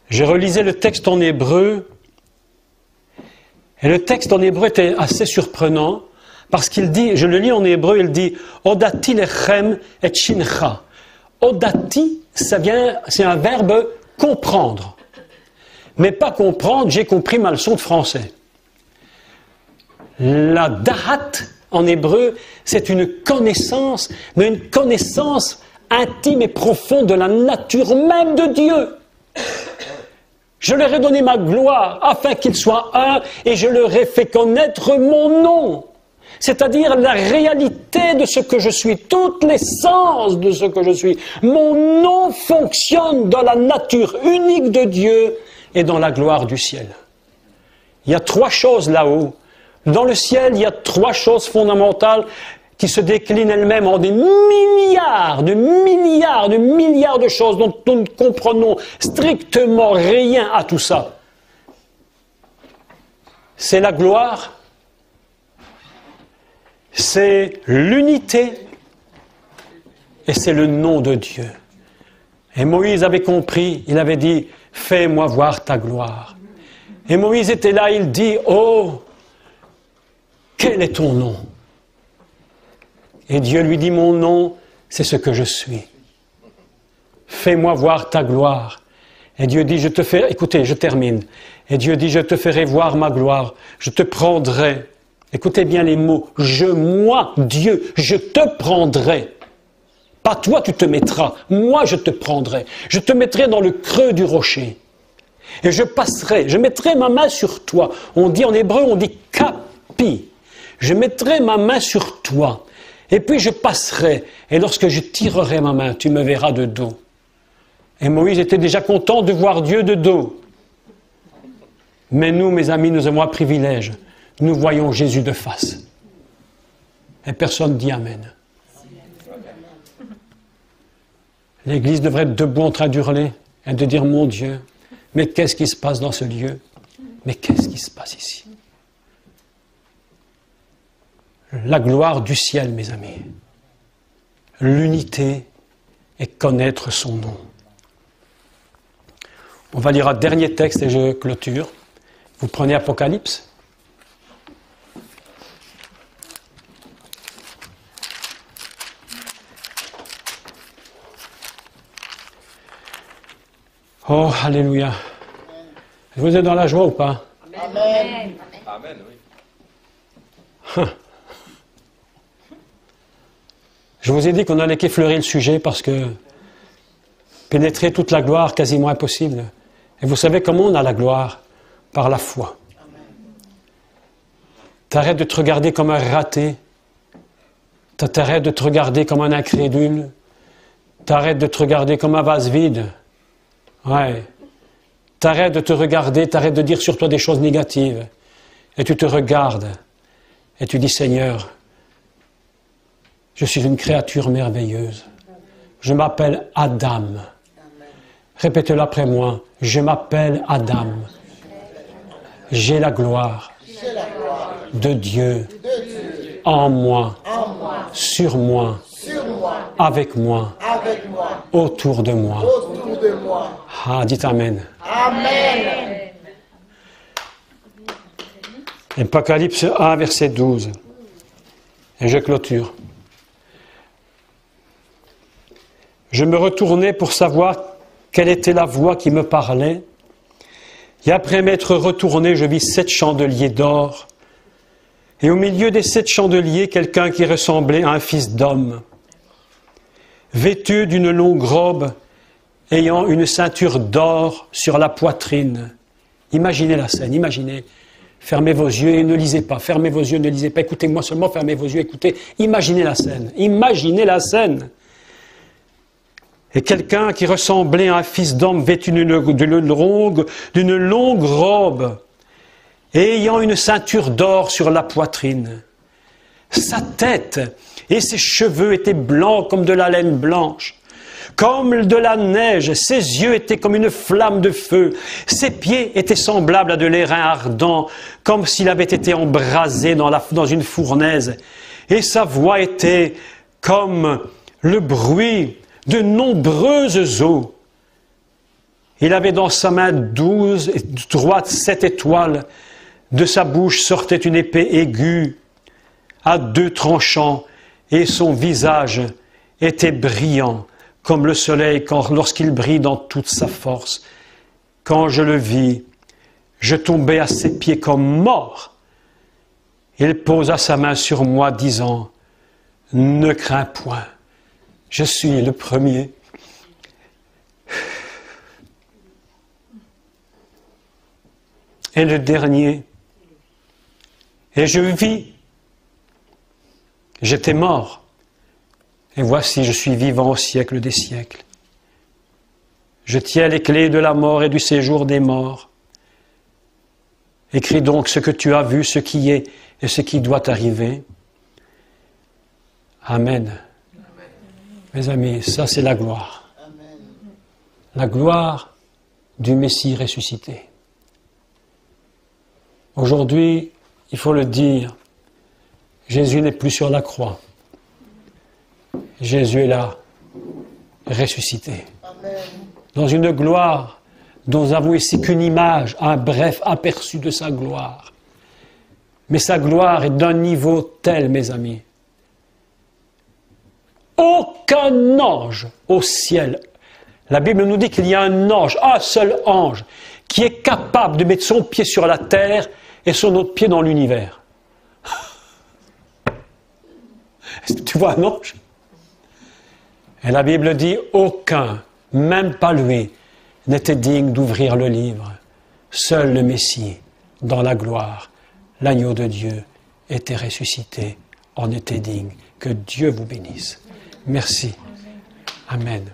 Je relisais le texte en hébreu, et le texte en hébreu était assez surprenant, parce qu'il dit, je le lis en hébreu, il dit « Odati lechem et shincha ». Odati, c'est un verbe « comprendre ». Mais pas comprendre, j'ai compris ma leçon de français. La dahat, en hébreu, c'est une connaissance, mais une connaissance intime et profonde de la nature même de Dieu. Je leur ai donné ma gloire afin qu'ils soient un et je leur ai fait connaître mon nom. C'est-à-dire la réalité de ce que je suis, toute l'essence de ce que je suis. Mon nom fonctionne dans la nature unique de Dieu et dans la gloire du ciel. Il y a 3 choses là-haut. Dans le ciel, il y a 3 choses fondamentales qui se déclinent elles-mêmes en des milliards de choses dont nous ne comprenons strictement rien à tout ça. C'est la gloire, c'est l'unité et c'est le nom de Dieu. Et Moïse avait compris, il avait dit, fais-moi voir ta gloire. Et Moïse était là, il dit, oh, quel est ton nom? Et Dieu lui dit, mon nom, c'est ce que je suis. Fais-moi voir ta gloire. Et Dieu dit, écoutez, je termine. Et Dieu dit, je te ferai voir ma gloire. Je te prendrai. Écoutez bien les mots. Moi, Dieu, je te prendrai. Pas toi, tu te mettras. Moi, je te prendrai. Je te mettrai dans le creux du rocher. Et je mettrai ma main sur toi. On dit en hébreu, on dit kapi. Je mettrai ma main sur toi, et puis je passerai, et lorsque je tirerai ma main, tu me verras de dos. Et Moïse était déjà content de voir Dieu de dos. Mais nous, mes amis, nous avons un privilège. Nous voyons Jésus de face. Et personne ne dit Amen. L'Église devrait être debout en train d'hurler. et de dire, mon Dieu, mais qu'est-ce qui se passe dans ce lieu? Mais qu'est-ce qui se passe ici? La gloire du ciel, mes amis. L'unité et connaître son nom. On va lire un dernier texte et je clôture. Vous prenez Apocalypse. Oh, alléluia. Vous êtes dans la joie ou pas? Amen. Amen, oui. Je vous ai dit qu'on allait qu'effleurer le sujet parce que pénétrer toute la gloire, quasiment impossible. Et vous savez comment on a la gloire? Par la foi. T'arrêtes de te regarder comme un raté. T'arrêtes de te regarder comme un incrédule. T'arrêtes de te regarder comme un vase vide. Ouais. T'arrêtes de te regarder, t'arrêtes de dire sur toi des choses négatives. Et tu te regardes. Et tu dis, Seigneur, je suis une créature merveilleuse. Je m'appelle Adam. Répétez-le après moi. Je m'appelle Adam. J'ai la gloire de Dieu en moi, sur moi, avec moi, autour de moi. Ah, dites Amen. Amen. Apocalypse 1, verset 12. Et je clôture. Je me retournai pour savoir quelle était la voix qui me parlait. Et après m'être retourné, je vis 7 chandeliers d'or. Et au milieu des 7 chandeliers, quelqu'un qui ressemblait à un fils d'homme, vêtu d'une longue robe, ayant une ceinture d'or sur la poitrine. Imaginez la scène, imaginez. Fermez vos yeux et ne lisez pas. Fermez vos yeux, ne lisez pas. Écoutez-moi seulement, fermez vos yeux, écoutez. Imaginez la scène. Imaginez la scène. Et quelqu'un qui ressemblait à un fils d'homme vêtu d'une longue robe et ayant une ceinture d'or sur la poitrine. Sa tête et ses cheveux étaient blancs comme de la laine blanche, comme de la neige. Ses yeux étaient comme une flamme de feu. Ses pieds étaient semblables à de l'airain ardent, comme s'il avait été embrasé dans une fournaise. Et sa voix était comme le bruit de nombreuses eaux. Il avait dans sa main 12 droite 7 étoiles. De sa bouche sortait une épée aiguë à 2 tranchants, et son visage était brillant comme le soleil lorsqu'il brille dans toute sa force. Quand je le vis, je tombai à ses pieds comme mort. Il posa sa main sur moi, disant, « Ne crains point. Je suis le premier et le dernier. » Et je vis. J'étais mort. Et voici, je suis vivant au siècle des siècles. Je tiens les clés de la mort et du séjour des morts. Écris donc ce que tu as vu, ce qui est et ce qui doit arriver. Amen. Mes amis, ça c'est la gloire. Amen. La gloire du Messie ressuscité. Aujourd'hui, il faut le dire, Jésus n'est plus sur la croix. Jésus est là, ressuscité. Amen. Dans une gloire dont nous avons ici qu'une image, un bref aperçu de sa gloire. Mais sa gloire est d'un niveau tel, mes amis. Aucun ange au ciel. La Bible nous dit qu'il y a un ange, un seul ange, qui est capable de mettre son pied sur la terre et son autre pied dans l'univers. Est-ce que tu vois un ange? Et la Bible dit, aucun, même pas lui, n'était digne d'ouvrir le livre. Seul le Messie, dans la gloire, l'agneau de Dieu, était ressuscité, en était digne. Que Dieu vous bénisse. Merci. Amen.